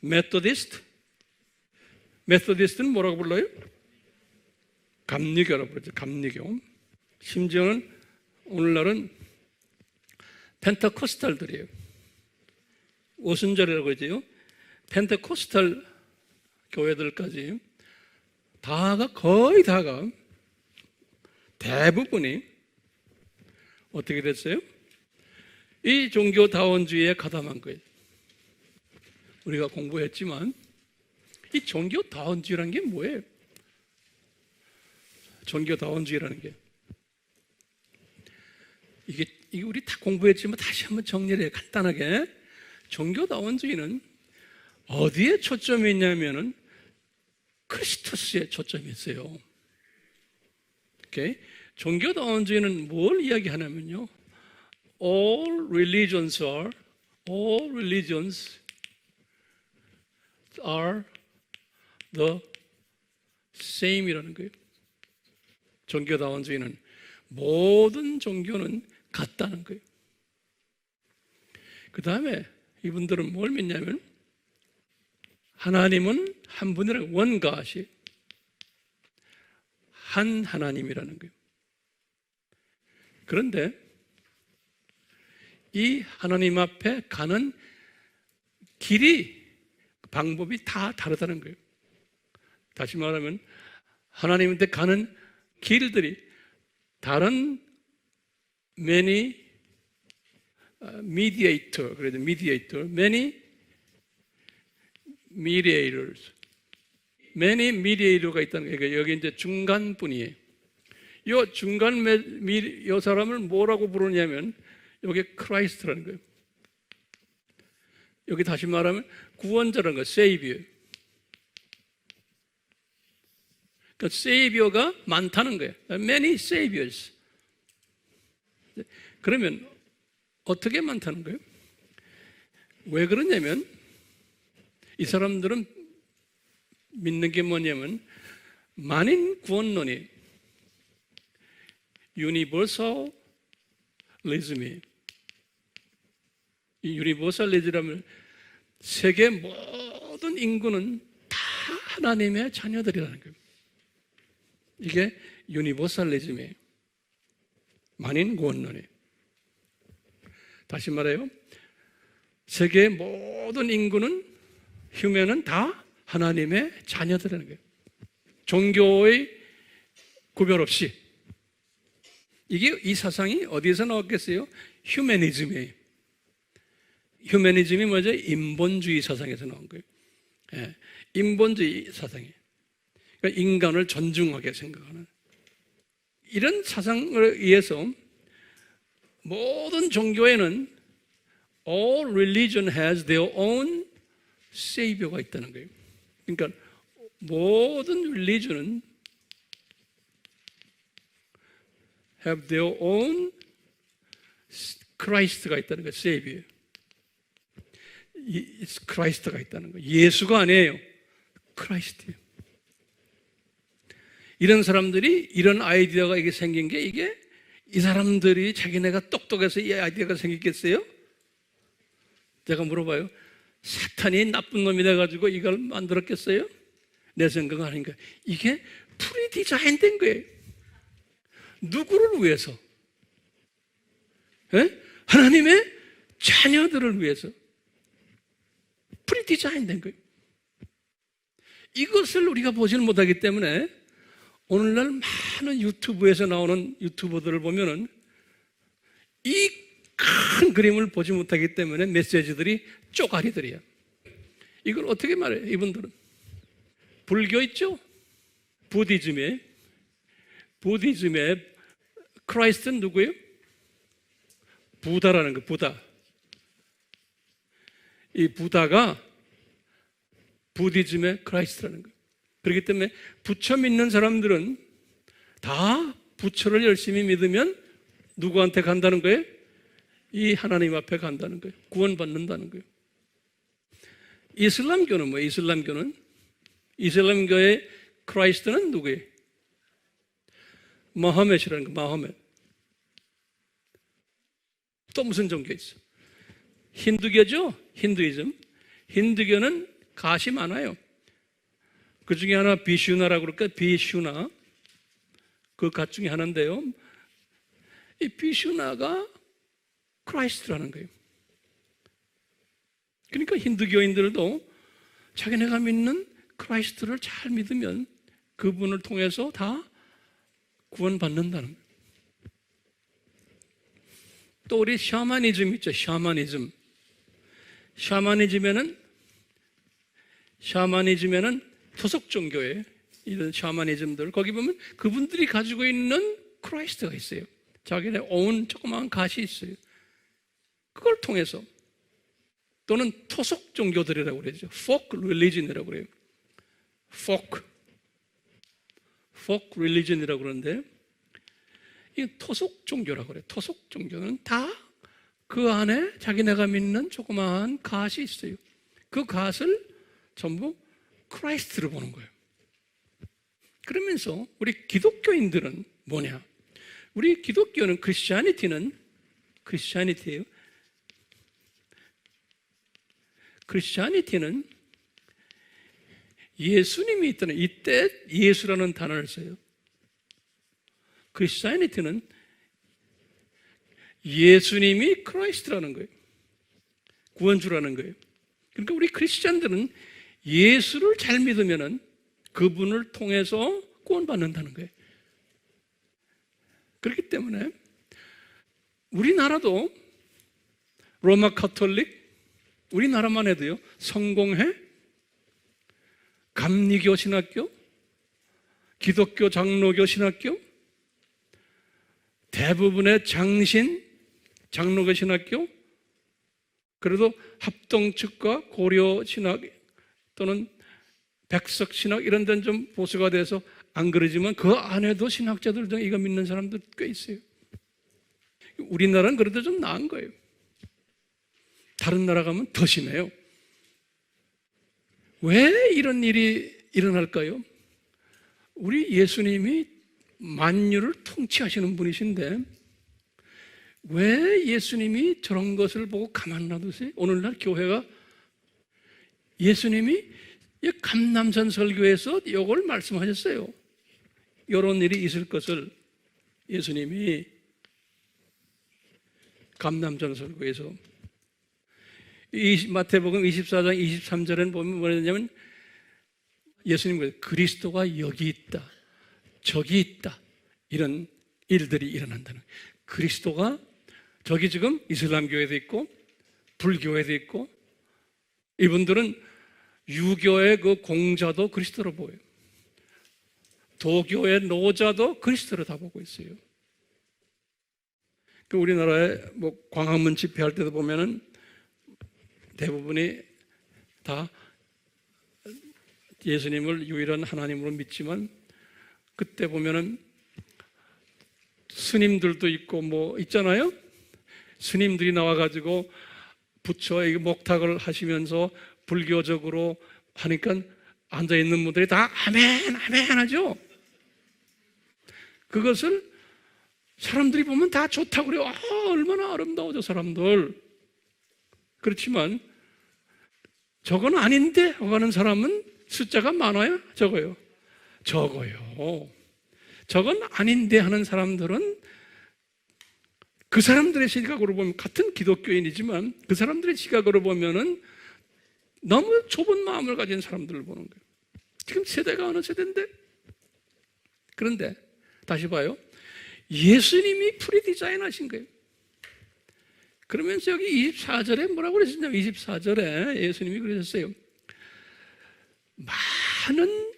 메토디스트. 메토디스트는 뭐라고 불러요? 감리교라고 부르죠. 감리교. 심지어는 오늘날은 펜테코스탈들이에요. 오순절이라고 하죠. 펜테코스탈 교회들까지 거의 다가 대부분이 어떻게 됐어요? 이 종교다원주의에 가담한 거예요. 우리가 공부했지만 이 종교다원주의라는 게 뭐예요? 종교다원주의라는 게 이게 우리 다 공부했지만 다시 한번 정리를 해요. 간단하게. 종교다원주의는 어디에 초점이 있냐면은 크리스토스에 초점이 있어요. 오케이? 종교다원주의는 뭘 이야기하냐면요, all religions are the same이라는 거예요. 종교다원주의는 모든 종교는 같다는 거예요. 그 다음에 이분들은 뭘 믿냐면 하나님은 한 분이라는 원가시, 한 하나님이라는 거예요. 그런데 이 하나님 앞에 가는 방법이 다 다르다는 거예요. 다시 말하면 하나님한테 가는 길들이 다른 many mediator, 그래도 mediator, many mediator가 있다는 거예요. 여기 이제 중간분이에요. 이 사람을 뭐라고 부르냐면 여기 크라이스트라는 거예요. 여기 다시 말하면 구원자라는 거예요. 세이비어. 그러니까 세이비어가 많다는 거예요. Many saviors. 그러면 어떻게 많다는 거예요? 왜 그러냐면 이 사람들은 믿는 게 뭐냐면 만인 구원론이 유니버설리즘이에요. 이 유니버설리즘이라면 세계 모든 인구는 다 하나님의 자녀들이라는 거예요. 이게 유니버설리즘이에요. 만인 구원론이에요. 다시 말해요. 세계 모든 인구는 휴면은 다 하나님의 자녀들이라는 거예요. 종교의 구별 없이. 이 사상이 어디에서 나왔겠어요? 휴머니즘이에요. 휴머니즘이 뭐죠? 인본주의 사상에서 나온 거예요. 예, 인본주의 사상이에요. 그러니까 인간을 존중하게 생각하는 이런 사상을 의해서 모든 종교에는 all religion has their own savior가 있다는 거예요. 그러니까 모든 religion은 have their own Christ가 있다는 거예요. savior. 크라이스트가 있다는 거예요. 예수가 아니에요. 크라이스트예요. 이런 사람들이 이런 아이디어가 이게 생긴 게 이게 이 사람들이 자기네가 똑똑해서 이 아이디어가 생겼겠어요? 제가 물어봐요. 사탄이 나쁜 놈이 돼가지고 이걸 만들었겠어요? 내 생각은 아닌가. 이게 프리디자인된 거예요. 누구를 위해서? 예? 하나님의 자녀들을 위해서 프리디자인된 거예요. 이것을 우리가 보지는 못하기 때문에 오늘날 많은 유튜브에서 나오는 유튜버들을 보면은 이 큰 그림을 보지 못하기 때문에 메시지들이 쪼가리들이야. 이걸 어떻게 말해요? 이분들은 불교 있죠? 부디즘의 크라이스트는 누구예요? 부다라는 거, 부다. 이 부다가 부디즘의 크라이스트라는 거예요. 그렇기 때문에 부처 믿는 사람들은 다 부처를 열심히 믿으면 누구한테 간다는 거예요? 이 하나님 앞에 간다는 거예요. 구원받는다는 거예요. 이슬람교는 뭐예요? 이슬람교의 크라이스트는 누구예요? 마호멧이라는 거, 마호멧. 또 무슨 종교 있어? 힌두교죠? 힌두이즘. 힌두교는 갓이 많아요. 그 중에 하나 비슈나라고 그럴까? 비슈나. 그 갓 중에 하나인데요. 이 비슈나가 크라이스트라는 거예요. 그러니까 힌두교인들도 자기네가 믿는 크라이스트를 잘 믿으면 그분을 통해서 다 구원받는다는 거예요. 또 우리 샤머니즘 있죠. 샤머니즘에는 토속 종교에 이런 샤머니즘들, 거기 보면 그분들이 가지고 있는 크라이스트가 있어요. 자기네 오운 조그마한 갓이 있어요. 그걸 통해서, 또는 토속 종교들이라고 그러죠. folk religion이라고 그래요. folk religion이라고 그러는데, 이 토속 종교라고 그래요. 토속 종교는 다 그 안에 자기네가 믿는 조그마한 갓이 있어요. 그 갓을 전부 크라이스트로 보는 거예요. 그러면서 우리 기독교인들은 뭐냐? 우리 기독교는 크리스찬이티예요. 크리스찬이티는 예수님이 있다는, 이때 예수라는 단어를 써요. 크리스찬이티는 예수님이 크라이스트라는 거예요. 구원주라는 거예요. 그러니까 우리 크리스찬들은 예수를 잘 믿으면은 그분을 통해서 구원받는다는 거예요. 그렇기 때문에 우리나라도 로마 카톨릭, 우리나라만 해도요, 성공회, 감리교 신학교, 기독교 장로교 신학교, 대부분의 장로교 신학교, 그래도 합동측과 고려 신학 또는 백석 신학 이런 데는 좀 보수가 돼서 안 그러지만 그 안에도 신학자들 중에 이거 믿는 사람들 꽤 있어요. 우리나라는 그래도 좀 나은 거예요. 다른 나라 가면 더 심해요. 왜 이런 일이 일어날까요? 우리 예수님이 만유를 통치하시는 분이신데 왜 예수님이 저런 것을 보고 가만 놔두세요? 오늘날 교회가 예수님이 감남산 설교에서 이걸 말씀하셨어요. 이런 일이 있을 것을 예수님이 감남산 설교에서 마태복음 24장 23절에는 보면 뭐냐면 예수님께서 그리스도가 여기 있다, 저기 있다, 이런 일들이 일어난다는 거예요. 그리스도가 저기 지금 이슬람교에도 있고 불교에도 있고, 이분들은 유교의 그 공자도 그리스도로 보여요. 도교의 노자도 그리스도로 다 보고 있어요. 그 우리나라에 뭐 광화문 집회할 때도 보면은 대부분이 다 예수님을 유일한 하나님으로 믿지만, 그때 보면은 스님들도 있고 뭐 있잖아요. 스님들이 나와가지고 부처에게 목탁을 하시면서 불교적으로 하니까 앉아있는 분들이 다 아멘, 아멘 하죠. 그것을 사람들이 보면 다 좋다고 그래요. 얼마나 아름다워, 저 사람들. 그렇지만 저건 아닌데 하고 하는 사람은 숫자가 많아요? 적어요? 적어요. 저건 아닌데 하는 사람들은 그 사람들의 시각으로 보면, 같은 기독교인이지만 그 사람들의 시각으로 보면은 너무 좁은 마음을 가진 사람들을 보는 거예요. 지금 세대가 어느 세대인데? 그런데 다시 봐요. 예수님이 프리디자인 하신 거예요. 그러면서 여기 24절에 뭐라고 그러셨냐면, 24절에 예수님이 그러셨어요. 많은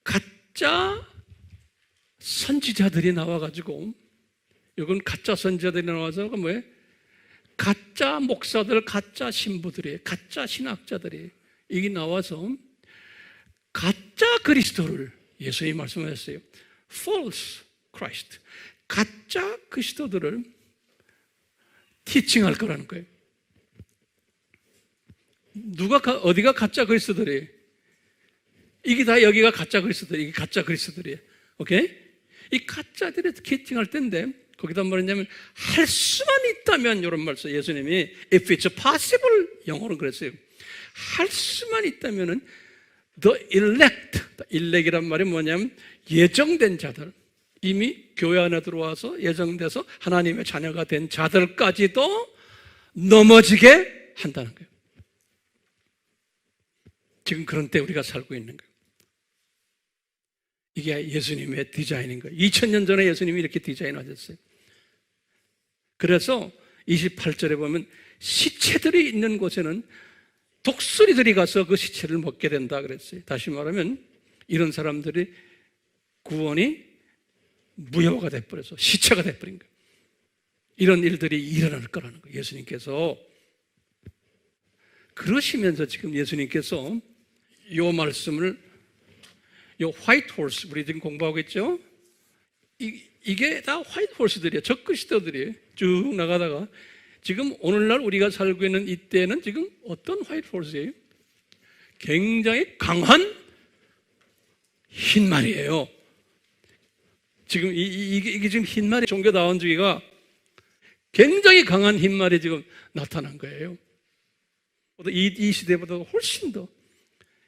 가짜 선지자들이 나와가지고, 이건 가짜 선지자들이 나와서 뭐예요? 가짜 목사들, 가짜 신부들이, 가짜 신학자들이 이게 나와서 가짜 그리스도를 예수님이 말씀하셨어요. False Christ. 가짜 그리스도들을 티칭할 거라는 거예요. 어디가 가짜 그리스도들이에요? 이게 다 여기가 가짜 그리스도들이, 이게 가짜 그리스도들이에요. 오케이? 이 가짜들이 티칭할 텐데, 거기다 뭐랬냐면, 할 수만 있다면, 이런 말씀, 예수님이, if it's possible, 영어로 그랬어요. 할 수만 있다면은, the elect이란 말이 뭐냐면, 예정된 자들, 이미 교회 안에 들어와서 예정돼서 하나님의 자녀가 된 자들까지도 넘어지게 한다는 거예요. 지금 그런 때 우리가 살고 있는 거예요. 이게 예수님의 디자인인 거예요. 2000년 전에 예수님이 이렇게 디자인하셨어요. 그래서 28절에 보면 시체들이 있는 곳에는 독수리들이 가서 그 시체를 먹게 된다 그랬어요. 다시 말하면 이런 사람들이 구원이 무효가 돼버려서 시체가 돼버린 거예요. 이런 일들이 일어날 거라는 거예요. 예수님께서 그러시면서 지금 예수님께서 이 말씀을 요 화이트 홀스, 우리 지금 공부하고 있죠? 이게 다 화이트 홀스들이에요. 적그리스도들이에요. 쭉 나가다가 지금 오늘날 우리가 살고 있는 이때는 지금 어떤 화이트 홀스예요? 굉장히 강한 흰말이에요. 지금 이게 지금 흰말이 종교다원주의가 굉장히 강한 흰말이 지금 나타난 거예요. 이 시대보다 훨씬 더.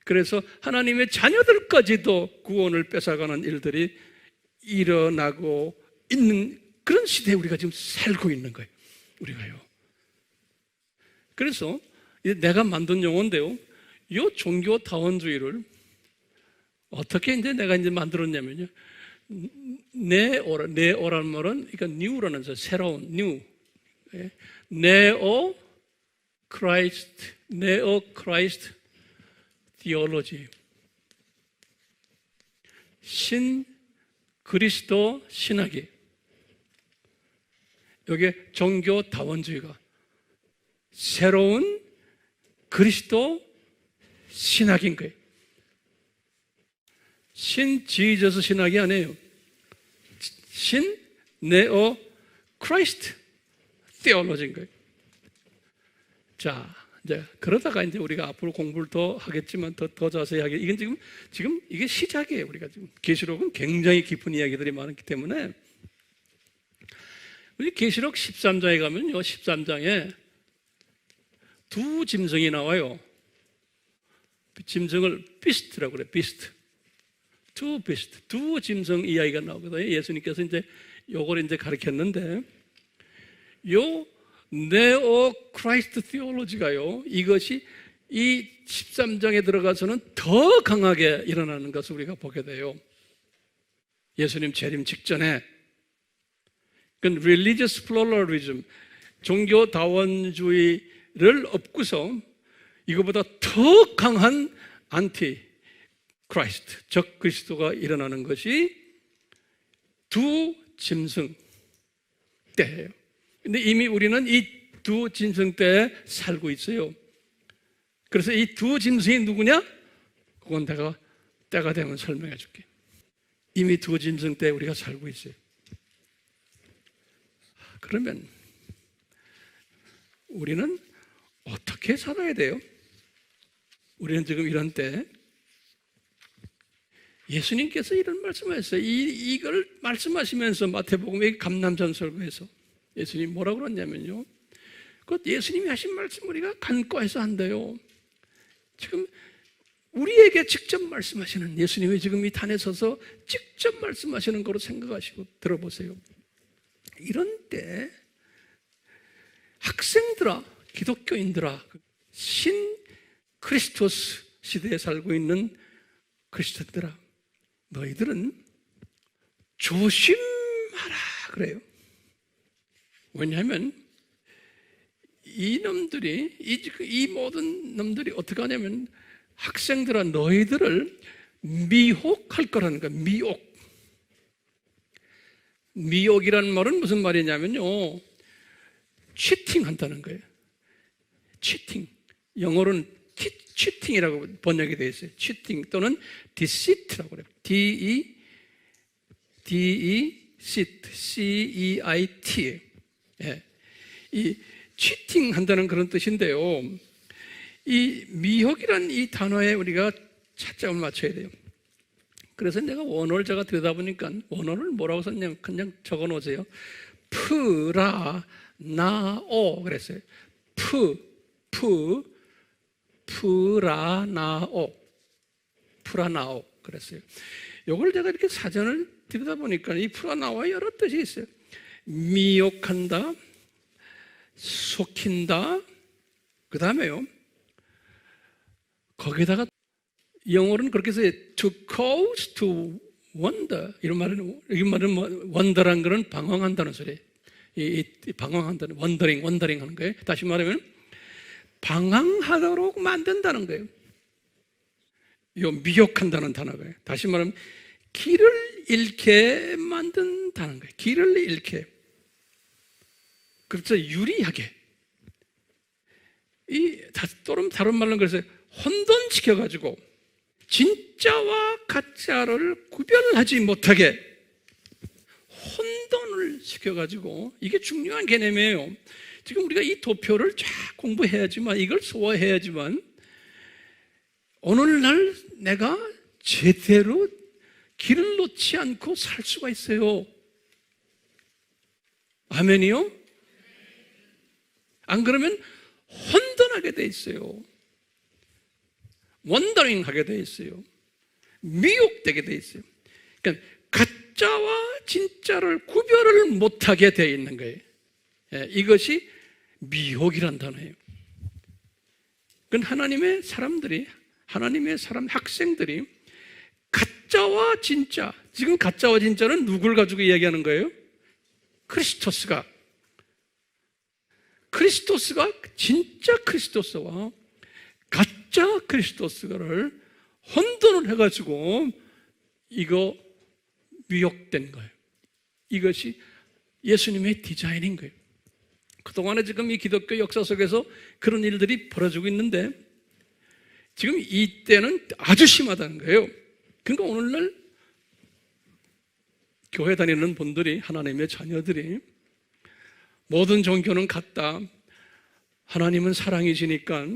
그래서 하나님의 자녀들까지도 구원을 뺏어가는 일들이 일어나고 있는 그런 시대에 우리가 지금 살고 있는 거예요. 우리가요. 그래서 내가 만든 용어인데요. 이 종교다원주의를 어떻게 이제 내가 이제 만들었냐면요. 네오라는 말은, 그러니까 new라는 새로운, new. 네오 크라이스트 theology. 신 그리스도 신학이. 여기 종교다원주의가 새로운 그리스도 신학인 거예요. 신 지저스 신학이 아니에요. 신 네오 크라이스트 theology인 거예요. 자, 이제 그러다가 이제 우리가 앞으로 공부를 더 하겠지만 더 자세히 하게. 이건 지금 이게 시작이에요. 우리가 지금 계시록은 굉장히 깊은 이야기들이 많기 때문에 우리 계시록 13장에 가면요, 13장에 두 짐승이 나와요. 짐승을 비스트라고 그래요. 비스트. 두 짐승 이야기가 나오거든요. 예수님께서 이제 요걸 이제 가르쳤는데, 요 네오 크라이스트 티올로지가요, 이것이 이 13장에 들어가서는 더 강하게 일어나는 것을 우리가 보게 돼요. 예수님 재림 직전에. 그건 religious pluralism, 종교다원주의를 엎고서 이거보다 더 강한 안티 크라이스트, 적 그리스도가 일어나는 것이 두 짐승 때예요. 근데 이미 우리는 이 두 짐승 때에 살고 있어요. 그래서 이 두 짐승이 누구냐? 그건 내가 때가 되면 설명해 줄게. 이미 두 짐승 때 우리가 살고 있어요. 그러면 우리는 어떻게 살아야 돼요? 우리는 지금 이런 때 예수님께서 이런 말씀하셨어요. 이걸 말씀하시면서 마태복음의 감람산설교에서 예수님이 뭐라고 그러냐면요, 그 예수님이 하신 말씀 우리가 간과해서 한대요. 지금 우리에게 직접 말씀하시는, 예수님이 지금 이 단에 서서 직접 말씀하시는 거로 생각하시고 들어보세요. 이런 때 학생들아, 기독교인들아, 신 크리스토스 시대에 살고 있는 크리스천들아, 너희들은 조심하라 그래요. 왜냐하면 이놈들이, 이 모든 놈들이 어떻게 하냐면, 학생들아 너희들을 미혹할 거라는 거야. 미혹이라는 말은 무슨 말이냐면요, 치팅한다는 거예요. 치팅. 영어로는 치팅이라고 번역이 되어 있어요. 치팅 또는 deceit라고 그래요. C-E-I-T. 예. 이 치팅한다는 그런 뜻인데요. 이 미혹이라는 이 단어에 우리가 차점을 맞춰야 돼요. 그래서 내가 원어를 제가 들여다보니까 원어를 뭐라고 썼냐면 그냥 적어 놓으세요. 프라나오 그랬어요. 프라나오 그랬어요. 요걸 제가 이렇게 사전을 들여다보니까 이 프라나오에 여러 뜻이 있어요. 미혹한다, 속인다, 그 다음에요. 거기다가 영어로는 그렇게 써요. To cause to wonder. 이런 말은 wonder란 거는 방황한다는 소리예요. 이 방황한다는, wondering 하는 거예요. 다시 말하면 방황하도록 만든다는 거예요. 요 미혹한다는 단어가. 다시 말하면 길을 잃게 만든다는 거예요. 길을 잃게. 그래서 유리하게. 또는 다른 말로는 그래서 혼돈시켜가지고 진짜와 가짜를 구별하지 못하게 혼돈을 시켜가지고, 이게 중요한 개념이에요. 지금 우리가 이 도표를 쫙 공부해야지만, 이걸 소화해야지만 오늘날 내가 제대로 길을 놓지 않고 살 수가 있어요. 아멘이요? 안 그러면 혼돈하게 돼 있어요. 원더링 하게 돼 있어요. 미혹되게 돼 있어요. 그러니까 가짜와 진짜를 구별을 못하게 돼 있는 거예요. 이것이 미혹이란 단어예요. 그건 하나님의 학생들이 가짜와 진짜, 지금 가짜와 진짜는 누굴 가지고 이야기하는 거예요? 크리스토스가 진짜 크리스토스와 가짜 크리스토스를 혼돈을 해가지고 이거 미혹된 거예요. 이것이 예수님의 디자인인 거예요. 그동안에 지금 이 기독교 역사 속에서 그런 일들이 벌어지고 있는데 지금 이때는 아주 심하다는 거예요. 그러니까 오늘날 교회 다니는 분들이, 하나님의 자녀들이 모든 종교는 같다, 하나님은 사랑이시니까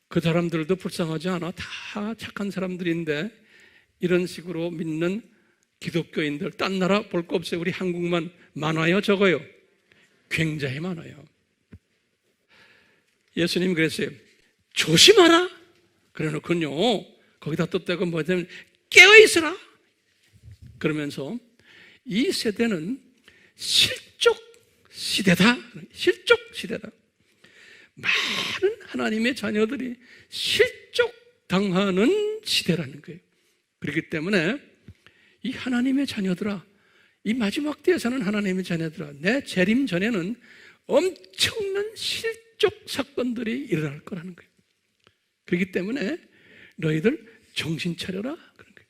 그 사람들도 불쌍하지 않아, 다 착한 사람들인데, 이런 식으로 믿는 기독교인들, 딴 나라 볼 거 없어요. 우리 한국만 많아요, 적어요? 굉장히 많아요. 예수님 그랬어요. 조심하라 그래 놓고요, 거기다 또 떼고 뭐냐면 깨어있으라 그러면서 이 세대는 실족 시대다. 많은 하나님의 자녀들이 실족당하는 시대라는 거예요. 그렇기 때문에 이 하나님의 자녀들아, 이 마지막 때에 사는 하나님의 자녀들아, 내 재림 전에는 엄청난 실족 사건들이 일어날 거라는 거예요. 그렇기 때문에 너희들 정신 차려라 그런 거예요.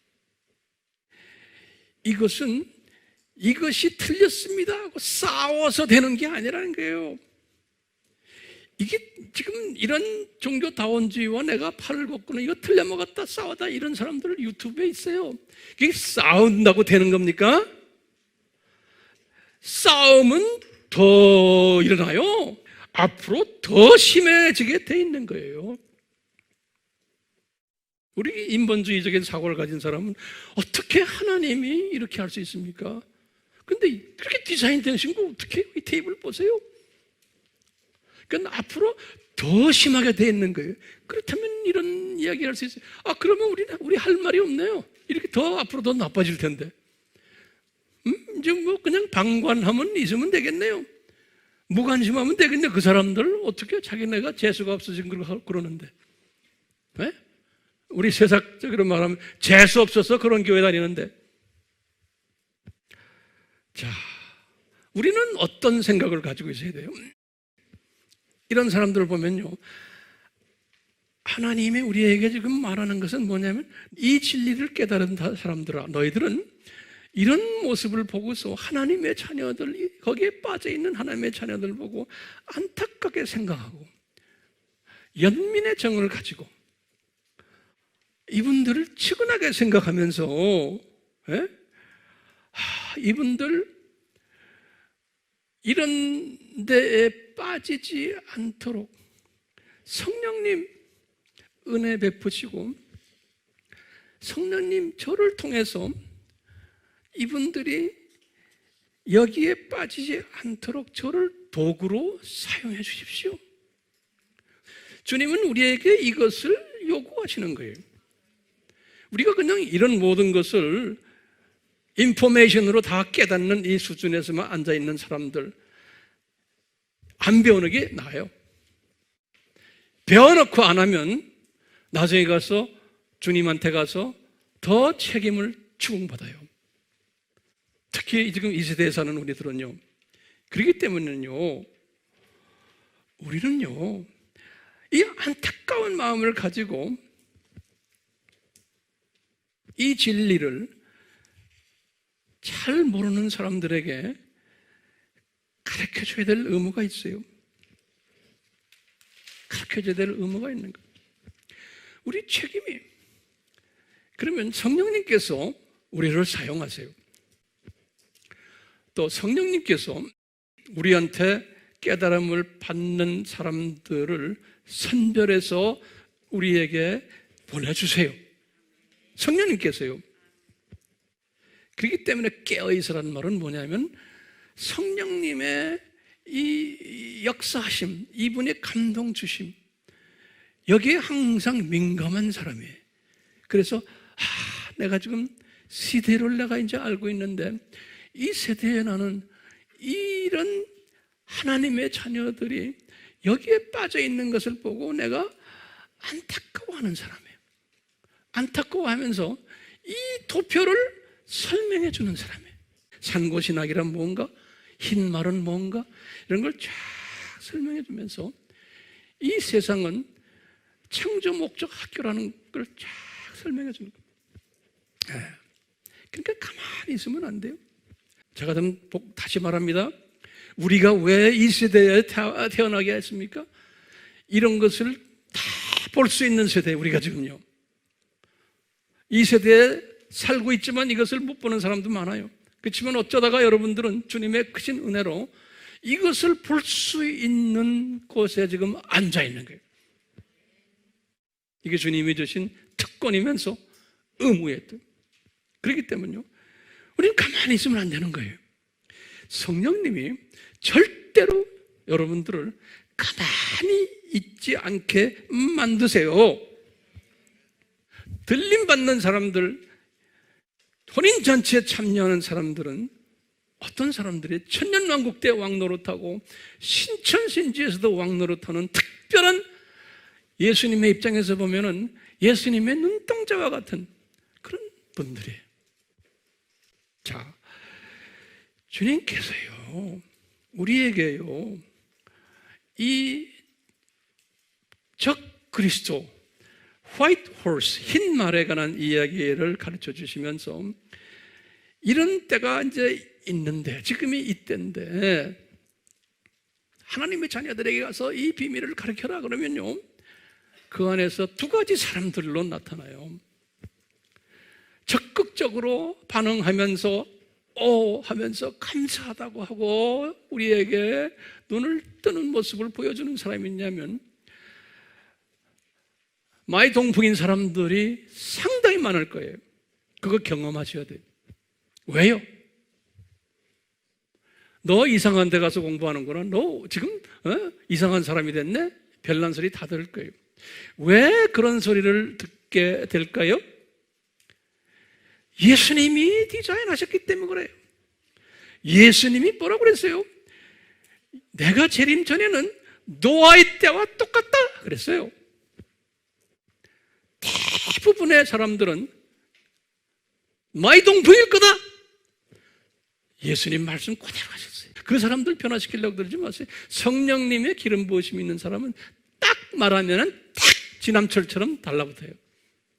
이것이 틀렸습니다 하고 싸워서 되는 게 아니라는 거예요. 이게 지금 이런 종교다원주의와 내가 팔을 걷고는 이거 틀려먹었다 싸우다 이런 사람들 유튜브에 있어요. 이게 싸운다고 되는 겁니까? 싸움은 더 일어나요. 앞으로 더 심해지게 돼 있는 거예요. 우리 인본주의적인 사고를 가진 사람은 어떻게 하나님이 이렇게 할 수 있습니까? 근데 그렇게 디자인 되신 거 어떻게 이 테이블 보세요? 그러니까 앞으로 더 심하게 돼 있는 거예요. 그렇다면 이런 이야기 할 수 있어요. 그러면 우리 할 말이 없네요. 이렇게 더 앞으로 더 나빠질 텐데. 이제 뭐 그냥 방관하면 있으면 되겠네요. 무관심하면 되겠네. 그 사람들 어떻게 자기네가 재수가 없어진 걸 그러는데. 네? 우리 세상적으로 말하면 재수 없어서 그런 교회 다니는데. 자, 우리는 어떤 생각을 가지고 있어야 돼요? 이런 사람들을 보면요, 하나님이 우리에게 지금 말하는 것은 뭐냐면, 이 진리를 깨달은 사람들아, 너희들은 이런 모습을 보고서 하나님의 자녀들, 거기에 빠져있는 하나님의 자녀들 보고 안타깝게 생각하고 연민의 정을 가지고 이분들을 측은하게 생각하면서 이분들 이런 데에 빠지지 않도록 성령님 은혜 베푸시고 성령님 저를 통해서 이분들이 여기에 빠지지 않도록 저를 도구로 사용해 주십시오. 주님은 우리에게 이것을 요구하시는 거예요. 우리가 그냥 이런 모든 것을 인포메이션으로 다 깨닫는 이 수준에서만 앉아있는 사람들, 안 배우는 게 나아요. 배워놓고 안 하면 나중에 가서 주님한테 가서 더 책임을 추궁받아요. 특히 지금 이 세대에 사는 우리들은요. 그렇기 때문에는요, 우리는요, 이 안타까운 마음을 가지고 이 진리를 잘 모르는 사람들에게 가르쳐줘야 될 의무가 있어요. 가르쳐줘야 될 의무가 있는 거예요. 우리 책임이. 그러면 성령님께서 우리를 사용하세요. 또 성령님께서 우리한테 깨달음을 받는 사람들을 선별해서 우리에게 보내주세요. 성령님께서요. 그렇기 때문에 깨어있으라는 말은 뭐냐면 성령님의 이 역사하심, 이분의 감동 주심, 여기에 항상 민감한 사람이에요. 그래서 내가 지금 시대를 내가 이제 알고 있는데 이 세대에 나는 이런 하나님의 자녀들이 여기에 빠져 있는 것을 보고 내가 안타까워하는 사람이에요. 안타까워하면서 이 도표를 설명해 주는 사람이에요. 산고신학이란 뭔가, 흰말은 뭔가, 이런 걸 쫙 설명해 주면서 이 세상은 창조 목적 학교라는 걸 쫙 설명해 주는 거예요. 그러니까 가만히 있으면 안 돼요. 제가 다시 말합니다. 우리가 왜 이 시대에 태어나게 했습니까? 이런 것을 다 볼 수 있는 세대, 우리가 지금요. 이 세대에 살고 있지만 이것을 못 보는 사람도 많아요. 그렇지만 어쩌다가 여러분들은 주님의 크신 은혜로 이것을 볼 수 있는 곳에 지금 앉아 있는 거예요. 이게 주님이 주신 특권이면서 의무의 뜻. 그렇기 때문에요, 우리는 가만히 있으면 안 되는 거예요. 성령님이 절대로 여러분들을 가만히 있지 않게 만드세요. 들림받는 사람들, 혼인잔치에 참여하는 사람들은 어떤 사람들이 천년왕국 때 왕노릇하고 신천신지에서도 왕노릇하는 특별한, 예수님의 입장에서 보면은 예수님의 눈동자와 같은 그런 분들이에요. 자, 주님께서요, 우리에게요, 이 적 그리스도, 화이트 호스, 흰 말에 관한 이야기를 가르쳐 주시면서 이런 때가 이제 있는데, 지금이 이때인데 하나님의 자녀들에게 가서 이 비밀을 가르쳐라 그러면요, 그 안에서 두 가지 사람들로 나타나요. 적극적으로 반응하면서 하면서 감사하다고 하고 우리에게 눈을 뜨는 모습을 보여주는 사람이 있냐면 마이 동풍인 사람들이 상당히 많을 거예요. 그거 경험하셔야 돼요. 왜요? 너 이상한 데 가서 공부하는구나. 너 지금 이상한 사람이 됐네? 별난 소리 다 들을 거예요. 왜 그런 소리를 듣게 될까요? 예수님이 디자인하셨기 때문에 그래요. 예수님이 뭐라고 그랬어요? 내가 재림 전에는 노아의 때와 똑같다 그랬어요. 대부분의 사람들은 마이동풍일 거다. 예수님 말씀 그대로 하셨어요. 그 사람들 변화시키려고 그러지 마세요. 성령님의 기름 부으심이 있는 사람은 딱 말하면 딱 지남철처럼 달라붙어요.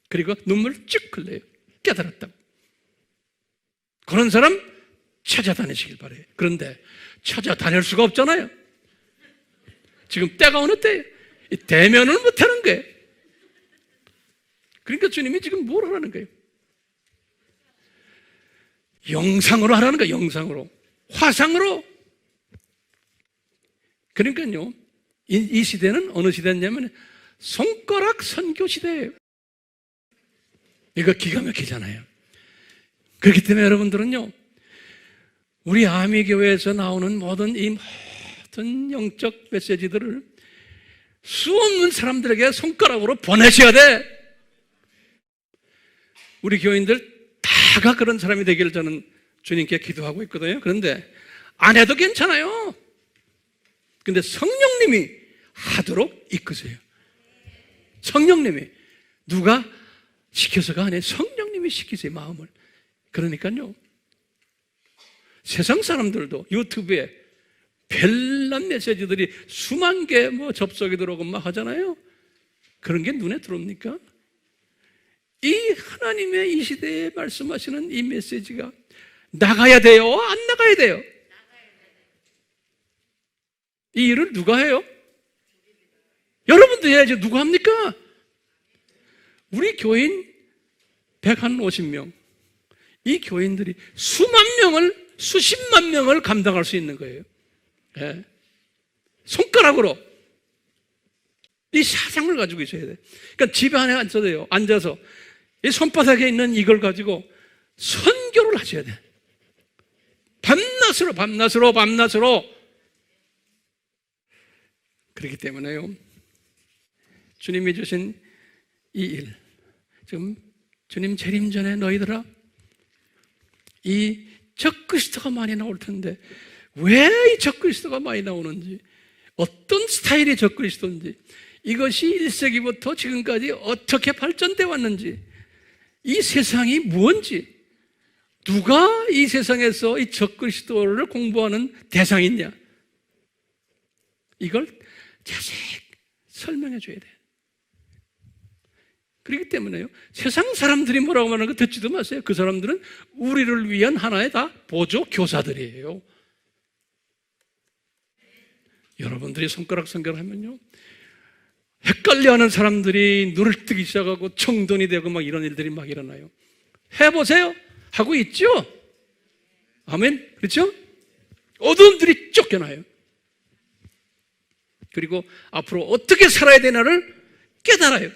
그리고 눈물 쭉 흘려요. 깨달았다고. 그런 사람 찾아다니시길 바래요. 그런데 찾아다닐 수가 없잖아요. 지금 때가 어느 때예요? 대면을 못하는 거예요. 그러니까 주님이 지금 뭘 하라는 거예요? 영상으로 하라는 거예요. 영상으로, 화상으로. 그러니까요, 이 시대는 어느 시대냐면 손가락 선교 시대예요. 이거 기가 막히잖아요. 그렇기 때문에 여러분들은요, 우리 아미교회에서 나오는 모든 영적 메시지들을 수없는 사람들에게 손가락으로 보내셔야 돼. 우리 교인들 다가 그런 사람이 되기를 저는 주님께 기도하고 있거든요. 그런데 안 해도 괜찮아요. 근데 성령님이 하도록 이끄세요. 성령님이, 누가 시켜서가 아니에요. 성령님이 시키세요, 마음을. 그러니까요, 세상 사람들도 유튜브에 별난 메시지들이 수만 개 접속이 들어오고 막 하잖아요. 그런 게 눈에 들어옵니까? 이 하나님의 이 시대에 말씀하시는 이 메시지가 나가야 돼요? 안 나가야 돼요? 이 일을 누가 해요? 여러분도 해야지. 누가 합니까? 우리 교인 150명, 이 교인들이 수만 명을, 수십만 명을 감당할 수 있는 거예요. 예. 손가락으로 이 사상을 가지고 있어야 돼. 그러니까 집 안에 앉아서 이 손바닥에 있는 이걸 가지고 선교를 하셔야 돼. 밤낮으로. 그렇기 때문에요, 주님이 주신 이 일, 지금 주님 재림 전에 너희들아, 이 적그리스도가 많이 나올 텐데 왜 이 적그리스도가 많이 나오는지, 어떤 스타일의 적그리스도인지, 이것이 1세기부터 지금까지 어떻게 발전되어 왔는지, 이 세상이 뭔지, 누가 이 세상에서 이 적그리스도를 공부하는 대상이냐, 이걸 자세히 설명해 줘야 돼요. 그렇기 때문에요, 세상 사람들이 뭐라고 하는 거 듣지도 마세요. 그 사람들은 우리를 위한 하나의 다 보조 교사들이에요. 여러분들이 손가락 선교를 하면요, 헷갈려하는 사람들이 눈을 뜨기 시작하고 청돈이 되고 막 이런 일들이 막 일어나요. 해보세요. 하고 있죠? 아멘? 그렇죠? 어둠들이 쫓겨나요. 그리고 앞으로 어떻게 살아야 되나를 깨달아요.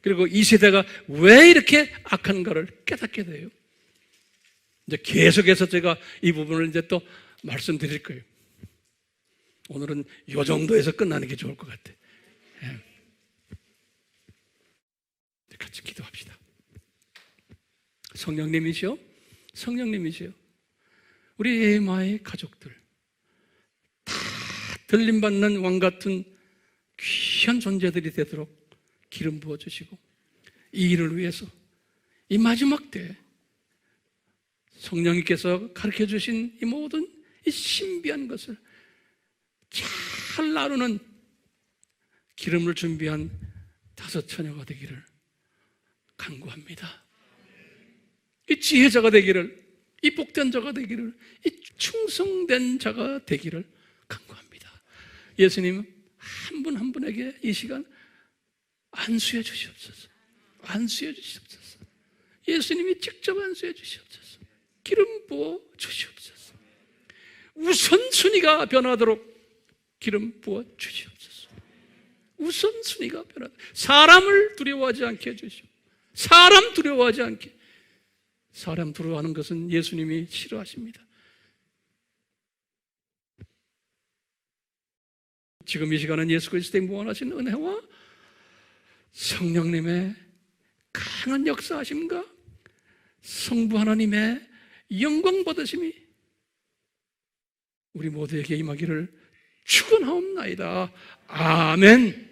그리고 이 세대가 왜 이렇게 악한가를 깨닫게 돼요. 이제 계속해서 제가 이 부분을 이제 또 말씀드릴 거예요. 오늘은 이 정도에서 끝나는 게 좋을 것 같아요. 같이 기도합시다. 성령님이시여, 우리 에마의 가족들 다 들림받는 왕같은 귀한 존재들이 되도록 기름 부어주시고, 이 일을 위해서 이 마지막 때 성령님께서 가르쳐 주신 이 모든 이 신비한 것을 잘 나누는 기름을 준비한 5 처녀가 되기를 간구합니다. 이 지혜자가 되기를, 이 복된 자가 되기를, 이 충성된 자가 되기를 간구합니다. 예수님 한 분 한 분에게 이 시간 안수해 주시옵소서. 예수님이 직접 안수해 주시옵소서. 기름 부어 주시옵소서. 우선순위가 변하도록 기름 부어 주시옵소서. 우선순위가 변하도록, 사람을 두려워하지 않게 해주시오. 사람 두려워하지 않게. 사람 두려워하는 것은 예수님이 싫어하십니다. 지금 이 시간은 예수 그리스도의 무한하신 은혜와 성령님의 강한 역사하심과 성부 하나님의 영광 받으심이 우리 모두에게 임하기를 축원하옵나이다. 아멘.